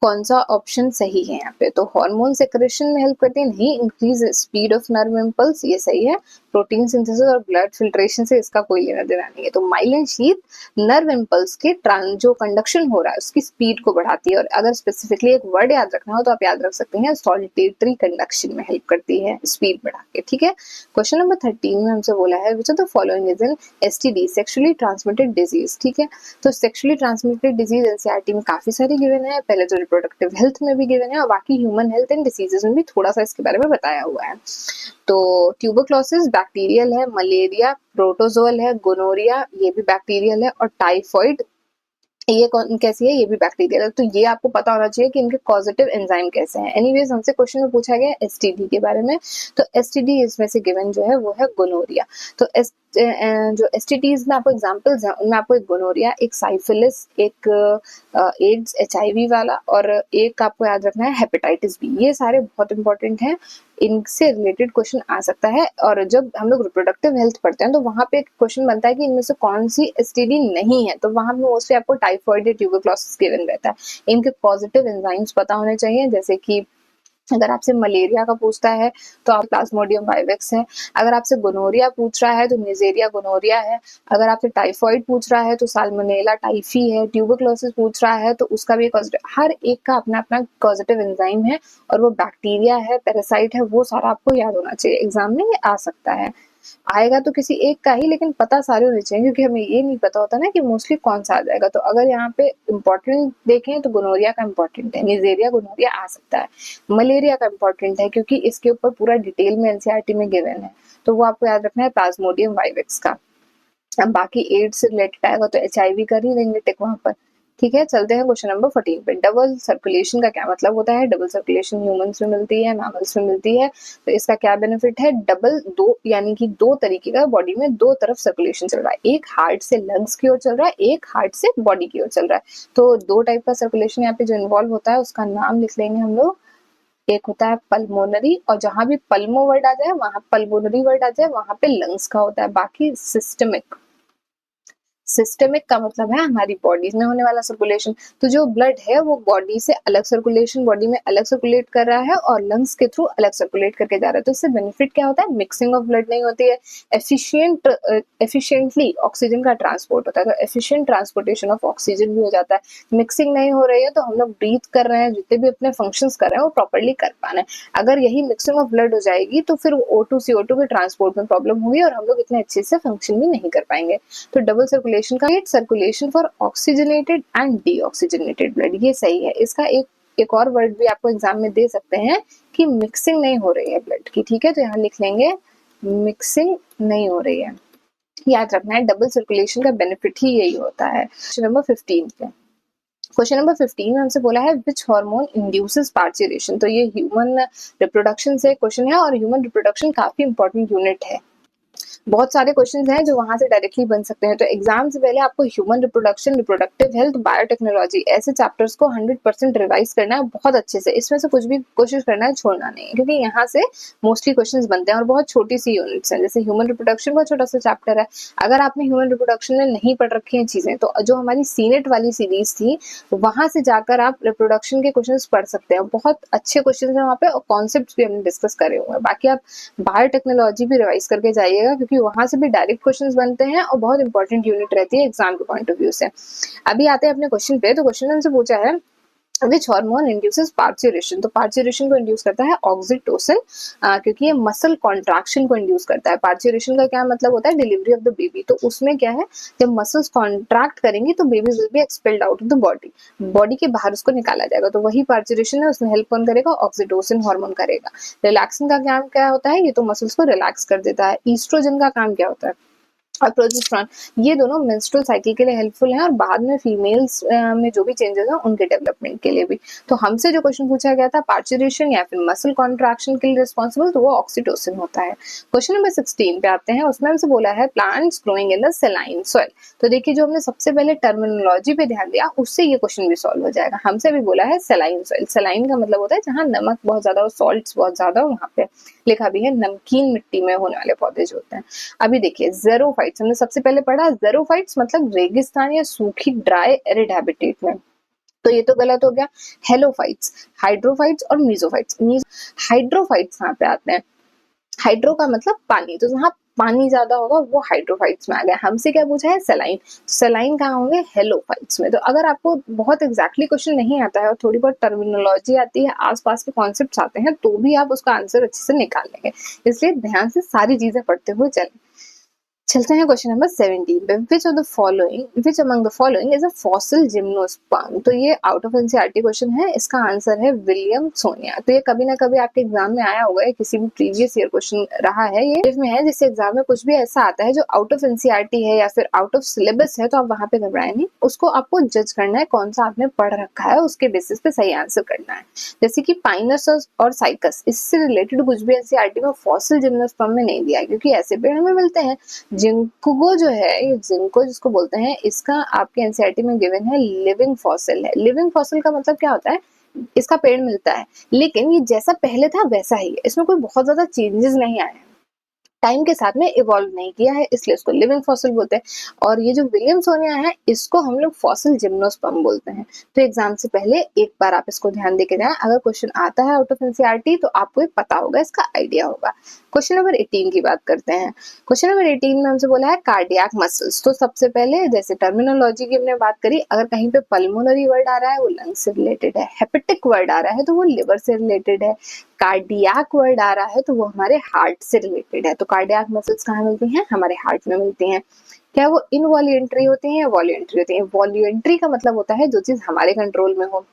कौन सा ऑप्शन सही है यहाँ पे। तो हार्मोन सेक्रेशन में हेल्प करती है, नहीं। Increase speed of nerve impulse, ये सही है। प्रोटीन सिंथेसिस और ब्लड फिल्ट्रेशन से इसका कोई लेना देना नहीं है। तो माइलिन शीथ नर्व इम्पल्स के जो कंडक्शन हो रहा है उसकी स्पीड को बढ़ाती है। और अगर स्पेसिफिकली एक वर्ड याद रखना हो तो आप याद रख सकते हैं सॉल्टेटरी कंडक्शन में हेल्प करती है स्पीड बढ़ा के, ठीक है। क्वेश्चन नंबर 13 में हमसे बोला है which of the following is an STD, sexually transmitted disease, ठीक है। तो सेक्सुअली ट्रांसमिटेड डिजीज एनसीईआरटी में काफी सारी गिवन है, पहले तो रिप्रोडक्टिव हेल्थ में भी गिवन है और बाकी ह्यूमन हेल्थ एंड डिसीजेस में भी थोड़ा सा इसके बारे में बताया हुआ है। तो ट्यूबरक्लोसिस बैक्टीरियल है, मलेरिया प्रोटोजोअल है, गोनोरिया ये भी बैक्टीरियल है और टाइफॉइड ये कौन कैसी है, ये भी बैक्टीरियल है। तो ये आपको पता होना चाहिए कि इनके कॉजेटिव एंजाइम कैसे हैं। एनीवेज हमसे क्वेश्चन में पूछा गया एसटीडी के बारे में, तो एसटीडी इसमें से गिवन जो है वो है गोनोरिया। तो जो एसटीडीज में आपको एग्जांपल्स हैं उनमें आपको एक गोनोरिया, एक साइफिलिस, एक एड्स एचआईवी वाला और एक आपको याद रखना है हेपेटाइटिस बी। ये सारे बहुत इंपॉर्टेंट हैं, इनसे रिलेटेड क्वेश्चन आ सकता है। और जब हम लोग रिप्रोडक्टिव हेल्थ पढ़ते हैं तो वहां पे एक क्वेश्चन बनता है कि इनमें से कौन सी एसटीडी नहीं है, तो वहां पे मोस्टली आपको टाइफॉइड या ट्यूबरक्लोसिस गिवन रहता है। इनके पॉजिटिव एंजाइम्स पता होने चाहिए, जैसे कि अगर आपसे मलेरिया का पूछता है तो आप प्लाज्मोडियम वाइवेक्स है। अगर आपसे गोनोरिया पूछ रहा है तो निजेरिया गोनोरिया है। अगर आपसे टाइफॉइड पूछ रहा है तो साल्मोनेला टाइफी है। ट्यूबरक्लोसिस पूछ रहा है तो उसका भी पॉजिटिव, हर एक का अपना अपना पॉजिटिव एंजाइम है और वो बैक्टीरिया है, पैरासाइट है, वो सारा आपको याद होना चाहिए। एग्जाम में ये आ सकता है, आएगा तो किसी एक का ही, लेकिन पता सारे होने चाहिए क्योंकि हमें ये नहीं पता होता ना कि मोस्टली कौन सा आ जाएगा। तो अगर यहाँ पे इम्पोर्टेंट देखें तो गोनोरिया का इम्पोर्टेंट है, निजेरिया गोनोरिया आ सकता है। मलेरिया का इम्पोर्टेंट है क्योंकि इसके ऊपर पूरा डिटेल में एनसीईआरटी में गिवन है, तो वो आपको याद रखना है प्लाज्मोडियम वाइवेक्स का। अब बाकी एड्स से रिलेटेड आएगा तो एचआईवी कर ही देंगे टिक वहां पर, ठीक है। चलते हैं क्वेश्चन नंबर 14 पे। डबल सर्कुलेशन का क्या मतलब होता है। डबल सर्कुलेशन ह्यूमंस में मिलती है, मैमल्स में मिलती है। तो इसका क्या बेनिफिट है, डबल दो यानी कि 2 तरीके का बॉडी में 2 तरफ सर्कुलेशन चल रहा है, एक हार्ट से लंग्स की ओर चल रहा है, एक हार्ट से बॉडी की ओर चल रहा है। तो 2 टाइप का सर्कुलेशन यहाँ पे जो इन्वॉल्व होता है उसका नाम लिख लेंगे हम लोग। एक होता है पल्मोनरी, और जहां भी पल्मो वर्ड आ जाए वहां पल्मोनरी वर्ड आ जाए वहां पे लंग्स का होता है। बाकी सिस्टमिक, सिस्टमिक का मतलब है हमारी बॉडी में होने वाला सर्कुलेशन। तो जो ब्लड है वो बॉडी से अलग सर्कुलेशन, बॉडी में अलग सर्कुलेट कर रहा है और लंग्स के थ्रू अलग सर्कुलेट करके जा रहा है। तो इससे बेनिफिट क्या होता है, मिक्सिंग ऑफ ब्लड नहीं होती है, एफिशिएंटली ऑक्सीजन का ट्रांसपोर्ट होता है। तो एफिशिएंट ट्रांसपोर्टेशन ऑफ ऑक्सीजन भी हो जाता है। मिक्सिंग नहीं हो रही है तो हम लोग ब्रीथ कर रहे हैं, जितने भी अपने फंक्शंस कर रहे हैं वो प्रॉपर्ली कर पाना है। अगर यही मिक्सिंग ऑफ ब्लड हो जाएगी तो फिर O2 CO2 के ट्रांसपोर्ट में प्रॉब्लम होगी और हम लोग इतने अच्छे से फंक्शन भी नहीं कर पाएंगे। तो डबल सर्कुलेशन सर्कुलेशन का circulation for oxygenated and deoxygenated blood, ये सही है। इसका एक और वर्ड भी आपको एग्जाम में दे सकते हैं कि मिक्सिंग नहीं हो रही है ब्लड की, ठीक है, तो यहाँ लिख लेंगे मिक्सिंग नहीं हो रही है। याद रखना है डबल सर्कुलेशन का बेनिफिट ही यही होता है। क्वेश्चन नंबर 15 पे, क्वेश्चन नंबर 15 में हमसे बोला है विच हार्मोन इंड्यूसेस पार्चुरेशन। तो ये ह्यूमन रिप्रोडक्शन से क्वेश्चन है और ह्यूमन रिप्रोडक्शन काफी इंपॉर्टेंट यूनिट है। बहुत सारे क्वेश्चंस हैं जो वहां से डायरेक्टली बन सकते हैं। तो एग्जाम से पहले आपको human reproduction, reproductive health, biotechnology ऐसे चैप्टर्स को 100% रिवाइज करना है बहुत अच्छे से। इसमें से कुछ भी कोशिश करना है छोड़ना नहीं है, क्योंकि यहाँ से मोस्टली क्वेश्चंस बनते हैं और बहुत छोटी सी यूनिट्स हैं। जैसे ह्यूमन रिप्रोडक्शन बहुत छोटा सा चैप्टर है, अगर आपने ह्यूमन रिप्रोडक्शन में नहीं पढ़ रखी हैं चीजें तो जो हमारी सीनेट वाली सीरीज थी वहां से जाकर आप रिप्रोडक्शन के क्वेश्चंस पढ़ सकते हैं। बहुत अच्छे क्वेश्चंस हैं वहाँ पे और कॉन्सेप्ट भी हमने डिस्कस करे हुए हैं। बाकी आप बायोटेक्नोलॉजी भी रिवाइज करके जाइएगा, क्योंकि वहां से भी डायरेक्ट क्वेश्चंस बनते हैं और बहुत इंपॉर्टेंट यूनिट रहती है एग्जाम के पॉइंट ऑफ व्यू से। अभी आते हैं अपने क्वेश्चन पे। तो क्वेश्चन हमसे पूछा है विच हार्मोन इंड्यूसेस पार्चुरेशन। तो पार्चुरेशन को इंड्यूस करता है ऑक्सीटोसिन, क्योंकि ये मसल कॉन्ट्रैक्शन को इंड्यूस करता है। पार्चुरेशन का क्या मतलब होता है, डिलीवरी ऑफ द बेबी। तो उसमें क्या है, जब मसल्स कॉन्ट्रैक्ट करेंगी तो baby will be expelled out of the body, body के बाहर उसको निकाला जाएगा। तो वही पार्चुरेशन है, उसमें हेल्प कौन करेगा, ऑक्सीटोसिन हार्मोन करेगा। रिलैक्सिंग का काम क्या होता है, ये तो मसल्स को रिलैक्स कर देता है। ईस्ट्रोजन का काम क्या होता है, और प्रोजेस्टेरॉन, ये दोनों मेंस्ट्रुअल साइकिल के लिए हेल्पफुल हैं और बाद में फीमेल्स में जो भी चेंजेस हैं उनके डेवलपमेंट के लिए भी। तो हमसे जो क्वेश्चन पूछा गया था पार्चुरेशन या फिर मसल कॉन्ट्रैक्शन के लिए रिस्पॉन्सिबल, तो वो ऑक्सीटोसिन होता है। क्वेश्चन नंबर 16 पे आते हैं, उसमें हमसे बोला है plants growing in the saline soil. तो देखिए जो हमने सबसे पहले टर्मिनोलॉजी पे ध्यान दिया उससे ये क्वेश्चन भी सॉल्व हो जाएगा। हमसे भी बोला है सलाइन सॉइल, सलाइन का मतलब होता है जहाँ नमक बहुत ज्यादा हो, सॉल्ट्स बहुत ज्यादा हो, वहाँ पे लिखा भी है नमकीन मिट्टी में होने वाले पौधे जो होते हैं। अभी देखिए ज़ेरोफाइट्स हमने सबसे पहले पढ़ा, ज़ेरोफाइट्स मतलब रेगिस्तान या सूखी ड्राई एरिड हैबिटेट में, तो ये तो गलत हो गया। हेलोफाइट्स, हाइड्रोफाइट्स और मीजोफाइट्स। हाइड्रोफाइट्स कहाँ पे आते हैं, हाइड्रो का मतलब पानी, तो जहाँ पानी ज्यादा होगा वो हाइड्रोफाइट्स में आ गया। हमसे क्या पूछा है, सलाइन, सलाइन कहाँ होंगे, हेलोफाइट्स में। तो अगर आपको बहुत एग्जैक्टली क्वेश्चन नहीं आता है और थोड़ी बहुत टर्मिनोलॉजी आती है, आसपास के कॉन्सेप्ट्स आते हैं, तो भी आप उसका आंसर अच्छे से निकाल लेंगे। इसलिए ध्यान से सारी चीजें पढ़ते हुए चलें। चलते हैं क्वेश्चन नंबर 17 पे, which among the following is a fossil gymnosperm. तो ये आउट ऑफ एनसीईआरटी क्वेश्चन है, इसका आंसर है विलियमसोनिया। तो ये कभी ना कभी आपके एग्जाम में आया होगा, किसी भी प्रीवियस ईयर क्वेश्चन रहा है ये में है। जिससे एग्जाम में कुछ भी ऐसा आता है जो आउट ऑफ एनसीईआरटी है या फिर आउट ऑफ सिलेबस है, तो आप वहां पे घबराए नहीं, उसको आपको जज करना है कौन सा आपने पढ़ रखा है, उसके बेसिस पे सही आंसर करना है। जैसे कि पाइनस और साइकस, इससे रिलेटेड कुछ भी एनसीईआरटी में फॉसिल जिम्नोस्पर्म में नहीं दिया है, क्योंकि ऐसे पेड़ हमें मिलते हैं। जिंको जो है, ये जिंको जिसको बोलते हैं, इसका आपके एनसीईआरटी में गिवन है लिविंग फॉसिल है। लिविंग फॉसिल का मतलब क्या होता है, इसका पेड़ मिलता है लेकिन ये जैसा पहले था वैसा ही है, इसमें कोई बहुत ज्यादा चेंजेस नहीं आए हैं, टाइम के साथ में इवॉल्व नहीं किया है, इसलिए उसको लिविंग फॉसिल बोलते हैं। और ये जो विलियमसोनिया है इसको हम लोग फॉसिल जिम्नोस्पर्म बोलते हैं। तो एग्जाम से पहले एक बार आप इसको ध्यान देके जाएं, अगर क्वेश्चन आता है आउट ऑफ एनसीईआरटी तो आपको ये पता होगा, इसका आइडिया होगा। क्वेश्चन नंबर 18 की बात करते हैं। क्वेश्चन नंबर 18 में हमसे बोला है कार्डियक मसल्स। तो सबसे पहले जैसे टर्मिनोलॉजी की हमने बात करी, अगर कहीं पे पल्मोनरी वर्ड आ रहा है वो लंग्स से रिलेटेड है, हेपेटिक वर्ड आ रहा है तो वो लिवर से रिलेटेड है, कार्डियक वर्ड आ रहा है तो वो हमारे हार्ट से रिलेटेड है। तो कार्डियक मसल्स कहाँ मिलती हैं, हमारे हार्ट में मिलती हैं। क्या वो इनवॉल्यूंटरी होती हैं या वॉल्यूंटरी होती हैं? वॉल्यूंटरी का मतलब होता है जो चीज हमारे कंट्रोल में हो,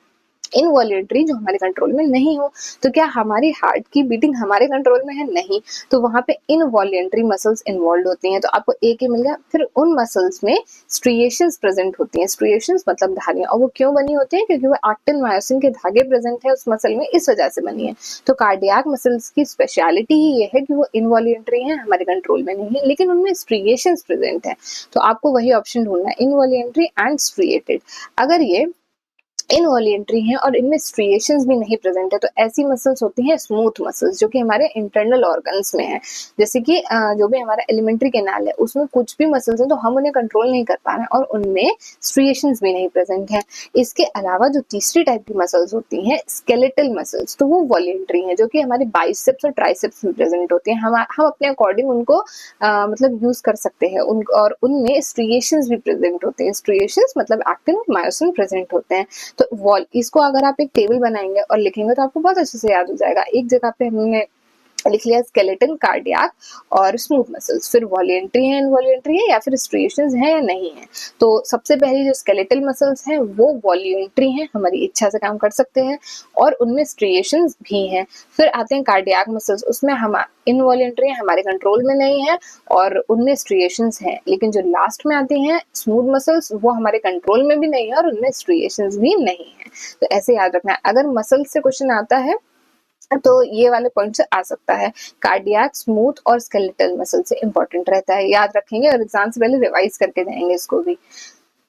इनवॉल्यूंटरी जो हमारे कंट्रोल में नहीं हो। तो क्या हमारी हार्ट की बीटिंग हमारे कंट्रोल में है? नहीं। तो वहां पे इनवॉल्यूंटरी मसल्स इन्वॉल्व होती हैं। तो आपको एक ही मिल गया। फिर उन मसल्स में स्ट्रिएशंस प्रेजेंट होती हैं, स्ट्रिएशंस मतलब धारियां, और वो क्यों बनी होती है, क्योंकि वो एक्टिन मायोसिन के धागे प्रेजेंट है उस मसल में, इस वजह से बनी है। तो कार्डियक मसल्स की स्पेशलिटी ही ये है कि वो इनवॉल्यूंटरी है, हमारे कंट्रोल में नहीं है, लेकिन उनमें स्ट्रिएशंस प्रेजेंट है। तो आपको वही ऑप्शन ढूंढना है, इनवॉल्यूंटरी एंड स्ट्रिएटेड। अगर ये इनवॉल्यूंटरी हैं और इनमें स्ट्रिएशंस भी नहीं प्रेजेंट है तो ऐसी मसल्स होती हैं स्मूथ मसल्स, जो कि हमारे इंटरनल ऑर्गन्स में है। जैसे कि जो भी हमारा एलिमेंट्री कैनाल है उसमें कुछ भी मसल्स हैं तो हम उन्हें कंट्रोल नहीं कर पा रहे हैं और उनमें स्ट्रिएशंस भी नहीं प्रेजेंट है। इसके अलावा जो तीसरी टाइप की मसल्स होती हैं स्केलेटल मसल्स, तो वो वॉल्यूंटरी हैं, जो कि हमारे बाइसेप्स और ट्राइसेप्स में प्रेजेंट होती हैं। हम अपने अकॉर्डिंग उनको मतलब यूज कर सकते हैं और उनमें स्ट्रिएशंस भी प्रेजेंट होते हैं। स्ट्रिएशंस मतलब एक्टिन और मायोसिन प्रेजेंट होते हैं। तो वॉल, इसको अगर आप एक टेबल बनाएंगे और लिखेंगे तो आपको बहुत अच्छे से याद हो जाएगा। एक जगह पे हमने लिख लिया स्केलेटन, कार्डियक और स्मूथ मसल्स। फिर वॉलेंट्री है, इनवॉलेंट्री है या फिर स्ट्रिएशंस है या नहीं है। तो सबसे पहले जो स्केलेटल मसल्स हैं वो वॉलेंट्री हैं, हमारी इच्छा से काम कर सकते हैं और उनमें स्ट्रिएशंस भी हैं। फिर आते हैं कार्डियक मसल्स, उसमें हम इनवॉलेंट्री है, हमारे कंट्रोल में नहीं है और उनमें स्ट्रिएशंस हैं। लेकिन जो लास्ट में आती हैं स्मूथ मसल्स, वो हमारे कंट्रोल में भी नहीं है और उनमें स्ट्रिएशंस भी नहीं है। तो ऐसे याद रखना है, अगर मसल्स से क्वेश्चन आता है तो ये वाले पॉइंट से आ सकता है। कार्डियक, स्मूथ और स्केलेटल मसल से इंपॉर्टेंट रहता है, याद रखेंगे और एग्जाम से पहले रिवाइज करके जाएंगे इसको भी।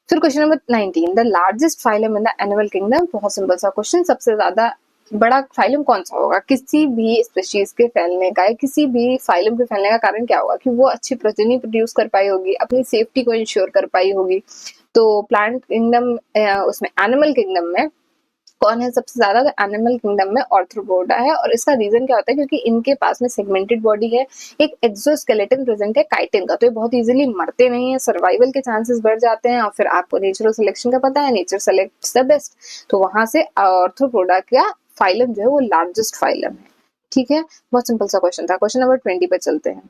फिर question number 19, the largest phylum in the animal kingdom. बहुत सिंपल सा क्वेश्चन, सबसे ज्यादा बड़ा फाइलम कौन सा होगा किसी भी स्पीशीज के फैलने का, किसी भी फाइलम के फैलने का कारण क्या होगा कि वो अच्छी प्रोटीन प्रोड्यूस कर पाई होगी, अपनी सेफ्टी को इंश्योर कर पाई होगी। तो प्लांट किंगडम, उसमें एनिमल किंगडम में कौन है सबसे ज्यादा, तो एनिमल किंगडम में आर्थ्रोपोडा है। और इसका रीजन क्या होता है, क्योंकि इनके पास में सेगमेंटेड बॉडी है, एक एक्सोस्केलेटन प्रेजेंट है काइटिन का, तो ये बहुत इजीली मरते नहीं है, सर्वाइवल के चांसेस बढ़ जाते हैं। और फिर आपको नेचुरल सिलेक्शन का पता है, नेचर सेलेक्ट्स द बेस्ट, तो वहां से आर्थ्रोपोडा का फाइलम जो है वो लार्जेस्ट फाइलम है। ठीक है, बहुत सिंपल सा क्वेश्चन था। क्वेश्चन नंबर 20 पे चलते हैं।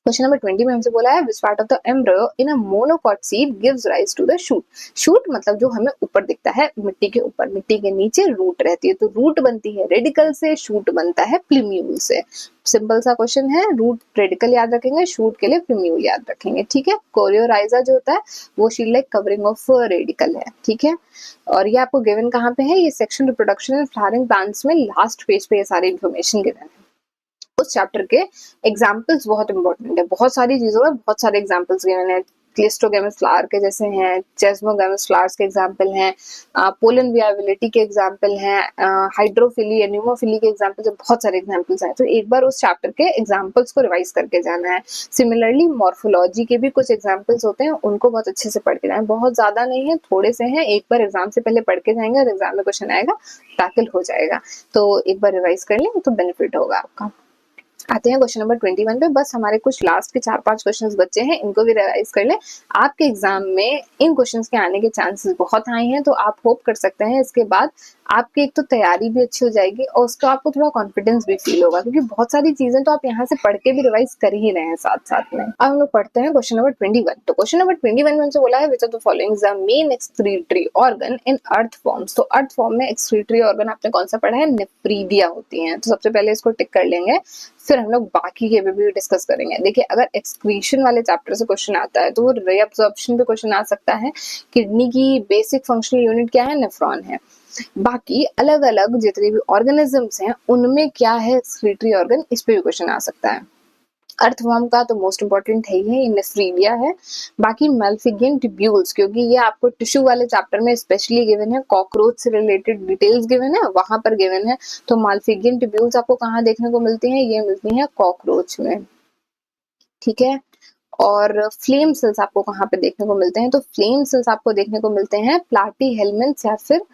क्वेश्चन नंबर 20 में हमसे बोला है which part of the embryo in a monocot seed gives rise to the shoot. Shoot मतलब जो हमें ऊपर दिखता है मिट्टी के ऊपर, मिट्टी के नीचे रूट रहती है, तो रूट बनती है रेडिकल से, शूट बनता है प्लूम्यूल से। सिंपल सा क्वेश्चन है, रूट रेडिकल याद रखेंगे, शूट के लिए प्लूम्यूल याद रखेंगे। ठीक है, कोरियोराइजा जो होता है वो shield like covering of radical है। ठीक है, और ये आपको गिवन कहाँ पे है, ये section reproduction and flowering plants में लास्ट पेज पे ये सारी इन्फॉर्मेशन गिवन है। उस चैप्टर के एग्जाम्पल्स बहुत इंपॉर्टेंट है, बहुत सारी चीजों में बहुत सारे एग्जाम्पल्स गिवन है। क्लिस्ट्रोगेमस फ्लावर के जैसे हैं, चेस्मोगेमस फ्लावर्स के एग्जाम्पल हैं, पोलन वियाबिलिटी के एग्जाम्पल हैं, हाइड्रोफिली, एन्यूमोफिली के एग्जाम्पल्स, बहुत सारे एग्जाम्पल्स हैं। तो एक बार उस चैप्टर के एग्जाम्पल्स को रिवाइज करके जाना है। सिमिलरली मॉर्फोलॉजी के भी कुछ एग्जाम्पल्स होते हैं, उनको बहुत अच्छे से पढ़ के जाए, बहुत ज्यादा नहीं है, थोड़े से हैं, एक बार एग्जाम से पहले पढ़ के जाएंगे और एग्जाम में क्वेश्चन आएगा टैकल हो जाएगा। तो एक बार रिवाइज कर लें तो बेनिफिट होगा आपका। आते हैं क्वेश्चन नंबर 21 पे। बस हमारे कुछ लास्ट के 4-5 क्वेश्चंस बचे हैं, इनको भी रिवाइज कर लें। आपके एग्जाम में इन क्वेश्चंस के आने के चांसेस बहुत हाई हैं, तो आप होप कर सकते हैं इसके बाद आपकी एक तो तैयारी भी अच्छी हो जाएगी और उसका आपको थोड़ा कॉन्फिडेंस भी फील होगा, क्योंकि बहुत सारी चीजें तो आप यहाँ से पढ़ के भी रिवाइज कर ही रहे हैं साथ साथ में। अब हम लोग पढ़ते हैं क्वेश्चन नंबर 21। तो क्वेश्चन नंबर 21 में हमसे बोला है which of the following is the main excretory organ in earth forms. तो अर्थ फॉर्म में एक्सक्रीटरी ऑर्गन आपने कौन सा पढ़ा है, नेफ्रीडिया होती है। तो सबसे पहले इसको टिक कर लेंगे, फिर हम लोग बाकी के भी डिस्कस करेंगे। देखिए, अगर एक्सक्रीशन वाले चैप्टर से क्वेश्चन आता है तो वो रीअब्जॉर्प्शन पे क्वेश्चन आ सकता है। किडनी की बेसिक फंक्शनल यूनिट क्या है, नेफ्रॉन है। बाकी अलग अलग जितने भी ऑर्गेनिजम्स हैं उनमें क्या है एक्सक्रीटरी ऑर्गन, इस पे भी क्वेश्चन आ सकता है। अर्थवर्म का तो मोस्ट इंपॉर्टेंट है ही, नेफ्रीडिया है। बाकी मैल्फिगियन ट्यूब्यूल्स, क्योंकि ये आपको टिश्यू वाले चैप्टर में स्पेशली गिवन है, कॉकरोच से रिलेटेड डिटेल्स गिवन है, वहां पर गिवन है। तो मैल्फिगियन ट्यूब्यूल्स आपको कहाँ देखने को मिलती हैं, ये मिलती हैं कॉकरोच में। ठीक है, और फ्लेम सेल्स आपको कहाँ पे देखने को मिलते हैं, तो फ्लेम सेल्स आपको देखने को मिलते हैं प्लाटी हेलमिन्थ्स या फिर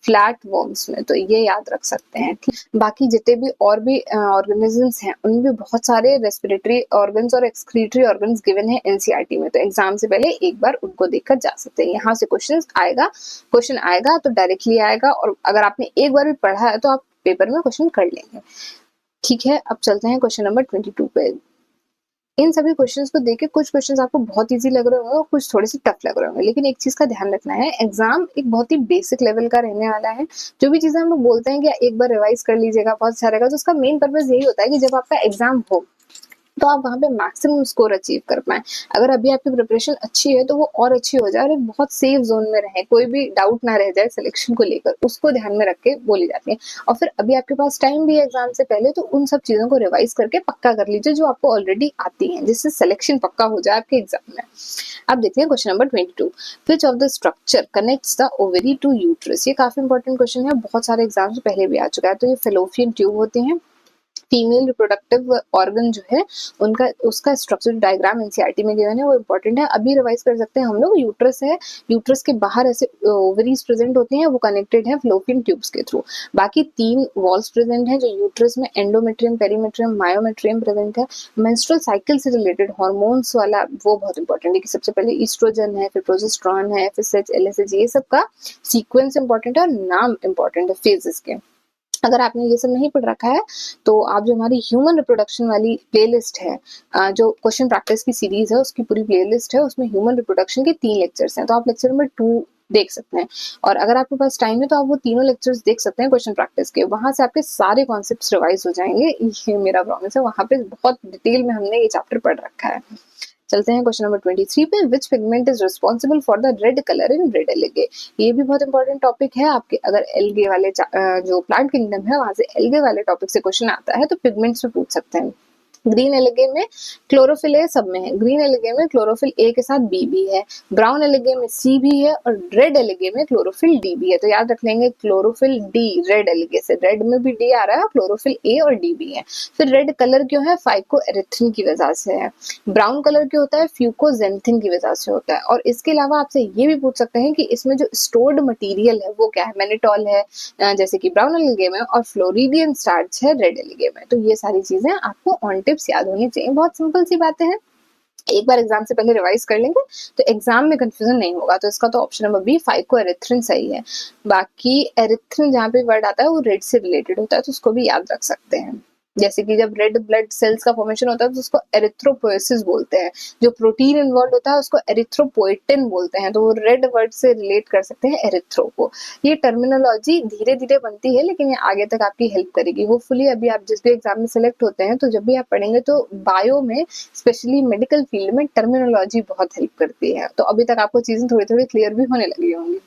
फ्लैट वर्म्स में, तो ये याद रख सकते हैं। ठीक, बाकी जितने भी और भी ऑर्गेनिजम्स हैं उनमें भी बहुत सारे रेस्पिरेटरी ऑर्गन्स और एक्सक्रीटरी ऑर्गन्स गिवन है एनसीईआरटी में, तो एग्जाम से पहले एक बार उनको देखकर जा सकते हैं। यहाँ से क्वेश्चन आएगा तो डायरेक्टली आएगा, और अगर आपने एक बार भी पढ़ा है तो आप पेपर में क्वेश्चन कर लेंगे। ठीक है, अब चलते हैं क्वेश्चन नंबर 22 पे। इन सभी क्वेश्चंस को देख के कुछ क्वेश्चंस आपको बहुत इजी लग रहे होंगे और कुछ थोड़े से टफ लग रहे होंगे, लेकिन एक चीज का ध्यान रखना है, एग्जाम एक बहुत ही बेसिक लेवल का रहने वाला है। जो भी चीजें हम लोग बोलते हैं कि एक बार रिवाइज कर लीजिएगा बहुत अच्छा रहेगा, तो उसका मेन पर्पज यही होता है कि जब आपका एग्जाम हो तो आप वहाँ पे मैक्सिमम स्कोर अचीव कर पाए। अगर अभी आपकी प्रिपरेशन अच्छी है तो वो और अच्छी हो जाए और एक बहुत सेफ जोन में रहे, कोई भी डाउट ना रह जाए सिलेक्शन को लेकर, उसको ध्यान में रख के बोली जाती है। और फिर अभी आपके पास टाइम भी है एग्जाम से पहले, तो उन सब चीजों को रिवाइज करके पक्का कर लीजिए जो आपको ऑलरेडी आती है, जिससे सिलेक्शन पक्का हो जाए आपके एग्जाम में। अब देखते हैं question number 22। Which of the structure connects the ovary to uterus. ये काफी इंपॉर्टेंट क्वेश्चन है, बहुत सारे एग्जाम से पहले भी आ चुका है। तो ये फेलोपियन ट्यूब होती है, फीमेल रिप्रोडक्टिव ऑर्गन जो है उनका, उसका स्ट्रक्चर डायग्राम एनसीईआरटी में गिवन है, वो इंपॉर्टेंट है, अभी रिवाइज कर सकते हैं हम लोग। यूट्रस है, यूट्रस के बाहर ऐसे ओवरीज प्रेजेंट होती हैं, वो कनेक्टेड है फ्लोपियन ट्यूब्स के थ्रू। बाकी 3 वॉल्स प्रेजेंट हैं जो यूट्रस में, एंडोमेट्रियम, पेरीमेट्रियम, मायोमेट्रियम प्रेजेंट है। मेंस्ट्रुअल साइकिल से रिलेटेड हार्मोन्स वाला वो बहुत इंपॉर्टेंट है कि सबसे पहले ईस्ट्रोजन है, फिर प्रोजेस्टेरॉन है, FSH, LSH, ये सब का सीक्वेंस इंपॉर्टेंट है और नाम इंपॉर्टेंट है फेजेस के। अगर आपने ये सब नहीं पढ़ रखा है तो आप जो हमारी ह्यूमन रिप्रोडक्शन वाली प्लेलिस्ट है, जो क्वेश्चन प्रैक्टिस की सीरीज है उसकी पूरी प्लेलिस्ट है, उसमें ह्यूमन रिप्रोडक्शन के 3 लेक्चर्स हैं, तो आप लेक्चर नंबर 2 देख सकते हैं। और अगर आपके पास टाइम है तो आप वो तीनों लेक्चर्स देख सकते हैं क्वेश्चन प्रैक्टिस के, वहां से आपके सारे कॉन्सेप्ट्स रिवाइज हो जाएंगे, ये मेरा प्रॉमिस है। वहां पे बहुत डिटेल में हमने ये चैप्टर पढ़ रखा है। चलते हैं क्वेश्चन नंबर 23 पे, which pigment is responsible for the red colour in red algae. ये भी बहुत इंपॉर्टेंट टॉपिक है आपके, अगर एल्गे वाले जो प्लांट किंगडम है वहां से एल्गे वाले टॉपिक से क्वेश्चन आता है तो पिगमेंट्स में पूछ सकते हैं। ग्रीन एल्गे में क्लोरोफिल ए सब में है, ग्रीन एल्गे में क्लोरोफिल ए के साथ बी भी है, ब्राउन एल्गे में सी भी है और रेड एल्गे में क्लोरोफिल डी भी है। तो याद रख लेंगे क्लोरोफिल डी, रेड एल्गे से, रेड में भी डी आ रहा है और क्लोरोफिल ए और डी भी है। फिर रेड कलर क्यों है? फाइकोएरिथ्रिन की वजह से है। ब्राउन कलर क्यों होता है? फ्यूकोजेंथिन की वजह से होता है। और इसके अलावा आपसे ये भी पूछ सकते हैं कि इसमें जो स्टोर्ड मटीरियल है वो क्या है? मैनिटॉल है जैसे कि ब्राउन एल्गे में, और फ्लोरिडियन स्टार्च है रेड एल्गे में। तो ये सारी चीजें आपको ऑन टिप्स याद होनी चाहिए, बहुत सिंपल सी बातें हैं, एक बार एग्जाम से पहले रिवाइज कर लेंगे तो एग्जाम में कंफ्यूजन नहीं होगा। तो इसका तो ऑप्शन नंबर बी फाइकोएरिथ्रिन सही है। बाकी एरिथ्रिन जहाँ पे वर्ड आता है वो रेड से रिलेटेड होता है, तो उसको भी याद रख सकते हैं। जैसे कि जब रेड ब्लड सेल्स का फॉर्मेशन होता है तो उसको एरिथ्रोपोएसिस बोलते हैं, जो प्रोटीन इन्वॉल्व होता है उसको एरिथ्रोपोएटिन बोलते हैं, तो वो रेड वर्ड से रिलेट कर सकते हैं एरिथ्रो को। ये टर्मिनोलॉजी धीरे धीरे बनती है लेकिन ये आगे तक आपकी हेल्प करेगी होपफुली। अभी आप जिस भी एग्जाम में सिलेक्ट होते हैं तो जब भी आप पढ़ेंगे तो बायो में स्पेशली मेडिकल फील्ड में टर्मिनोलॉजी बहुत हेल्प करती है, तो अभी तक आपको चीजें थोड़ी थोड़ी क्लियर भी होने लगी होंगी।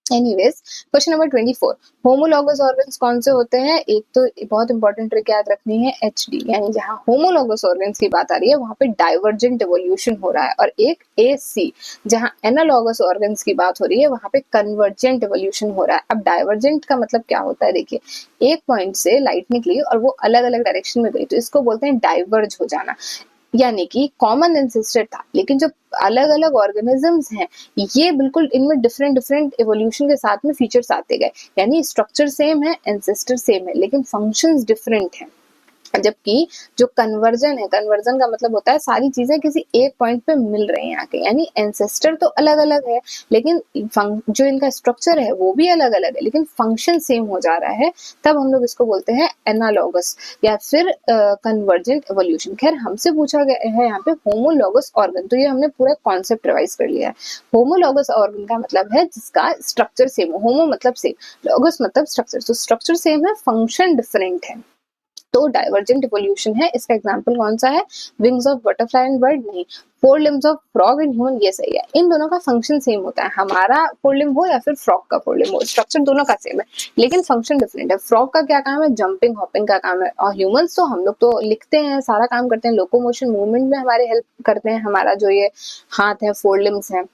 Anyways, question number 24, homologous organs कौन से होते हैं? एक तो बहुत इंपॉर्टेंट ट्रिक याद रखनी है, एचडी, यानी जहां होमोलॉगस ऑर्गन्स की बात आ रही है वहां पे डाइवर्जेंट एवोल्यूशन हो रहा है, और एक एसी जहां एनालॉगस ऑर्गन्स की बात हो रही है वहां पे कन्वर्जेंट एवोल्यूशन हो रहा है। अब डाइवर्जेंट का मतलब क्या होता है? देखिए, एक पॉइंट से लाइट निकली और वो अलग अलग डायरेक्शन में गई तो इसको बोलते हैं डाइवर्ज हो जाना, यानी कि कॉमन एंसेस्टर था लेकिन जो अलग अलग ऑर्गेनिजम्स हैं ये बिल्कुल इनमें डिफरेंट डिफरेंट एवोल्यूशन के साथ में फीचर्स आते गए, यानी स्ट्रक्चर सेम है, एंसेस्टर सेम है लेकिन फंक्शंस डिफरेंट हैं। जबकि जो कन्वर्जन है, कन्वर्जन का मतलब होता है सारी चीजें किसी एक पॉइंट पे मिल रही हैं आके, यानी एंसेस्टर तो अलग अलग है लेकिन जो इनका स्ट्रक्चर है वो भी अलग अलग है लेकिन फंक्शन सेम हो जा रहा है, तब हम लोग इसको बोलते हैं एनालॉगस या फिर कन्वर्जेंट एवोल्यूशन। खैर, हमसे पूछा गया है यहाँ पे होमोलॉगस ऑर्गन, तो ये हमने पूरा कॉन्सेप्ट रिवाइज कर लिया है। होमोलॉगस ऑर्गन का मतलब है जिसका स्ट्रक्चर सेम हो, होमो मतलब सेम, लॉगस मतलब स्ट्रक्चर, तो स्ट्रक्चर सेम है, फंक्शन डिफरेंट है, तो डाइवर्जेंट इवोल्यूशन है। इसका एग्जांपल कौन सा है? Wings of butterfly and bird नहीं, fore limbs of frog and human, ये सही है। इन दोनों का फंक्शन सेम होता है, हमारा फोर लिम्ब हो या फिर फ्रॉग का फोर लिम्ब हो, स्ट्रक्चर दोनों का सेम है लेकिन फंक्शन डिफरेंट है। फ्रॉग का क्या काम है? जंपिंग हॉपिंग का काम है, और ह्यूमंस तो हम लोग तो लिखते हैं, सारा काम करते हैं, लोकोमोशन मूवमेंट में हमारे हेल्प करते हैं, हमारा जो ये हाथ है, फोर लिम्स है,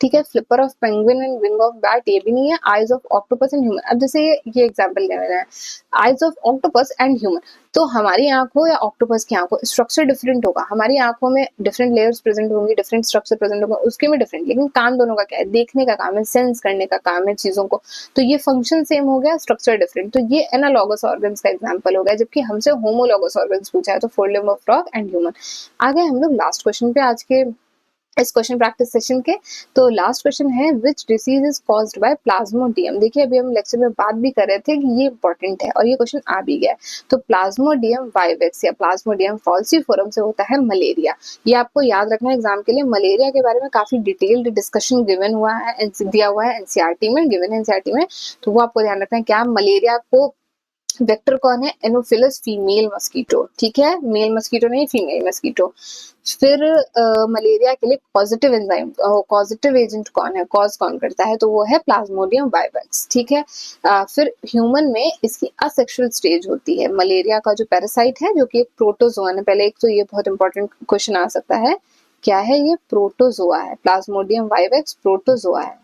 ठीक है। Flipper of penguin and wing of bat ये भी नहीं है। Eyes of octopus and human, अब जैसे ये एग्जांपल ले रहे हैं, eyes of octopus and human, तो हमारी आंख हो या ऑक्टोपस की आंख हो, स्ट्रक्चर डिफरेंट होगा, हमारी आंखों में डिफरेंट लेयर्स प्रेजेंट होंगी, डिफरेंट स्ट्रक्चर प्रेजेंट होगा, उसके में डिफरेंट, लेकिन काम दोनों का क्या है? देखने का काम है, सेंस करने का काम है चीजों को, तो ये फंक्शन सेम हो गया, स्ट्रक्चर डिफरेंट, तो ये एनालॉगस ऑर्गन्स का एग्जांपल हो गया। जबकि हमसे होमोलॉगस ऑर्गन्स पूछा है तो four limb of frog and human. आगे हम लोग लास्ट क्वेश्चन पे आज के इस क्वेश्चन प्रैक्टिस सेशन के, तो लास्ट क्वेश्चन है, which disease is caused by Plasmodium. देखिए, अभी हम लेक्चर में बात भी कर रहे थे कि ये इंपॉर्टेंट है और ये क्वेश्चन आ भी गया, तो प्लाज्मोडियम वाइवेक्स या प्लाज्मोडियम फॉल्सीफोरम से होता है मलेरिया। ये आपको याद रखना है एग्जाम के लिए। मलेरिया के बारे में काफी डिटेल्ड डिस्कशन गिवन हुआ है, दिया हुआ है एनसीईआरटी में, गिवन है एनसीईआरटी में, तो वो आपको ध्यान रखना है। क्या मलेरिया को वेक्टर कौन है? एनोफिलस फीमेल मस्कीटो, ठीक है, मेल मस्कीटो नहीं, फीमेल मस्कीटो। फिर मलेरिया के लिए पॉजिटिव एंजाइम, पॉजिटिव एजेंट कौन है, कॉज कौन करता है? तो वो है प्लाज्मोडियम वाइवेक्स, ठीक है। फिर ह्यूमन में इसकी असेक्सुअल स्टेज होती है। मलेरिया का जो पैरासाइट है जो कि एक प्रोटोजोआ है, पहले एक तो ये बहुत इंपॉर्टेंट क्वेश्चन आ सकता है, क्या है ये? प्रोटोजोआ है, प्लाज्मोडियम वाइवेक्स प्रोटोजोआ है,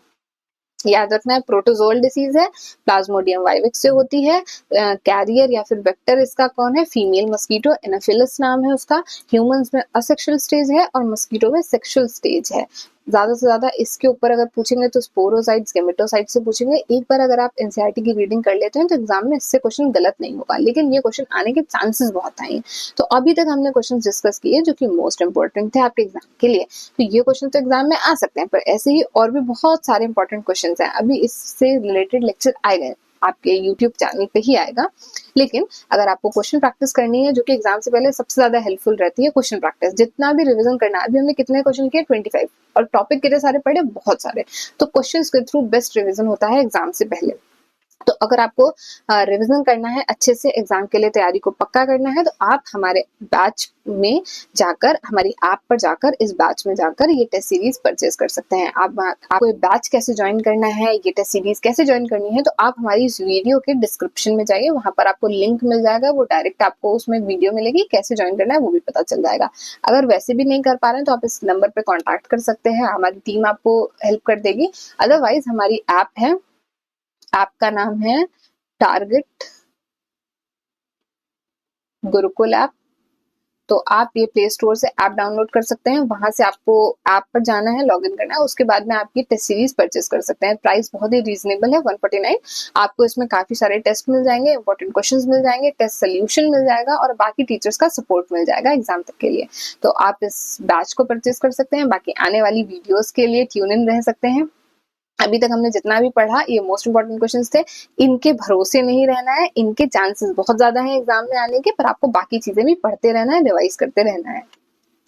याद रखना है। प्रोटोजोअल डिसीज है, प्लाज्मोडियम वाइवेक्स से होती है। कैरियर या फिर वेक्टर इसका कौन है? फीमेल मस्कीटो, एनाफिलस नाम है उसका। ह्यूमंस में असेक्सुअल स्टेज है और मस्कीटो में सेक्सुअल स्टेज है। ज्यादा से ज्यादा इसके ऊपर अगर पूछेंगे तो स्पोरोसाइट्स, गेमेटोसाइट्स से पूछेंगे। एक बार अगर आप एनसीईआरटी की रीडिंग कर लेते हैं तो एग्जाम में इससे क्वेश्चन गलत नहीं होगा, लेकिन ये क्वेश्चन आने के चांसेस बहुत हाई हैं। तो अभी तक हमने क्वेश्चन डिस्कस किए जो कि मोस्ट इंपॉर्टेंट थे आपके एग्जाम के लिए, तो ये क्वेश्चन तो एग्जाम में आ सकते हैं, पर ऐसे ही और भी बहुत सारे इंपॉर्टेंट क्वेश्चन हैं, अभी इससे रिलेटेड लेक्चर आए गए आपके यूट्यूब चैनल पे ही आएगा। लेकिन अगर आपको क्वेश्चन प्रैक्टिस करनी है, जो कि एग्जाम से पहले सबसे ज्यादा हेल्पफुल रहती है, क्वेश्चन प्रैक्टिस जितना भी रिवीजन करना है। अभी हमने कितने क्वेश्चन किए, 25, और टॉपिक कितने सारे पढ़े, बहुत सारे। तो क्वेश्चन के थ्रू बेस्ट रिविजन होता है एग्जाम से पहले। तो अगर आपको रिवीजन करना है, अच्छे से एग्जाम के लिए तैयारी को पक्का करना है, तो आप हमारे बैच में जाकर, हमारी ऐप पर जाकर, इस बैच में जाकर ये टेस्ट सीरीज परचेज कर सकते हैं। आपको ये बैच कैसे ज्वाइन करना है, ये टेस्ट सीरीज कैसे ज्वाइन करनी है, तो आप हमारी इस वीडियो के डिस्क्रिप्शन में जाइए, वहां पर आपको लिंक मिल जाएगा, वो डायरेक्ट आपको उसमें वीडियो मिलेगी, कैसे ज्वाइन करना है वो भी पता चल जाएगा। अगर वैसे भी नहीं कर पा रहे हैं तो आप इस नंबर पे कॉन्टैक्ट कर सकते हैं, हमारी टीम आपको हेल्प कर देगी। अदरवाइज हमारी ऐप है, ऐप का नाम है टारगेट गुरुकुल ऐप। तो आप ये प्ले स्टोर से ऐप डाउनलोड कर सकते हैं, वहां से आपको ऐप पर जाना है, लॉगिन करना है, उसके बाद में आप ये टेस्ट सीरीज परचेज कर सकते हैं। प्राइस बहुत ही रीजनेबल है, 149। आपको इसमें काफी सारे टेस्ट मिल जाएंगे, इंपॉर्टेंट क्वेश्चंस मिल जाएंगे, टेस्ट सोल्यूशन मिल जाएगा, और बाकी टीचर्स का सपोर्ट मिल जाएगा एग्जाम तक के लिए। तो आप इस बैच को परचेज कर सकते हैं, बाकी आने वाली वीडियोस के लिए ट्यून इन रह सकते हैं। अभी तक हमने जितना भी पढ़ा, ये मोस्ट इंपॉर्टेंट क्वेश्चंस थे, इनके भरोसे नहीं रहना है, इनके चांसेस बहुत ज्यादा हैं एग्जाम में आने के, पर आपको बाकी चीजें भी पढ़ते रहना है, रिवाइज करते रहना है।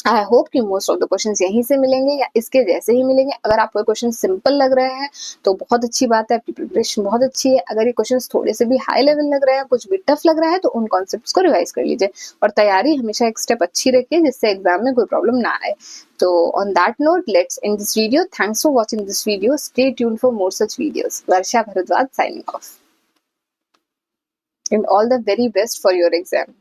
आई होप कि मोस्ट ऑफ द क्वेश्चंस यहीं से मिलेंगे या इसके जैसे ही मिलेंगे। अगर आपको क्वेश्चन सिंपल लग रहे हैं तो बहुत अच्छी बात है, आपकी प्रिपरेशन बहुत अच्छी है। अगर ये क्वेश्चंस थोड़े से भी हाई लेवल लग रहे हैं, कुछ भी टफ लग रहा है, तो उन कॉन्सेप्ट्स को रिवाइज कर लीजिए, और तैयारी हमेशा एक स्टेप अच्छी रखिए, जिससे एग्जाम में कोई प्रॉब्लम ना आए। तो on that note, let's end this video. Thanks for watching this video. Stay tuned for more such videos. Varsha Bharadwaj signing off. And all the very best for your exam.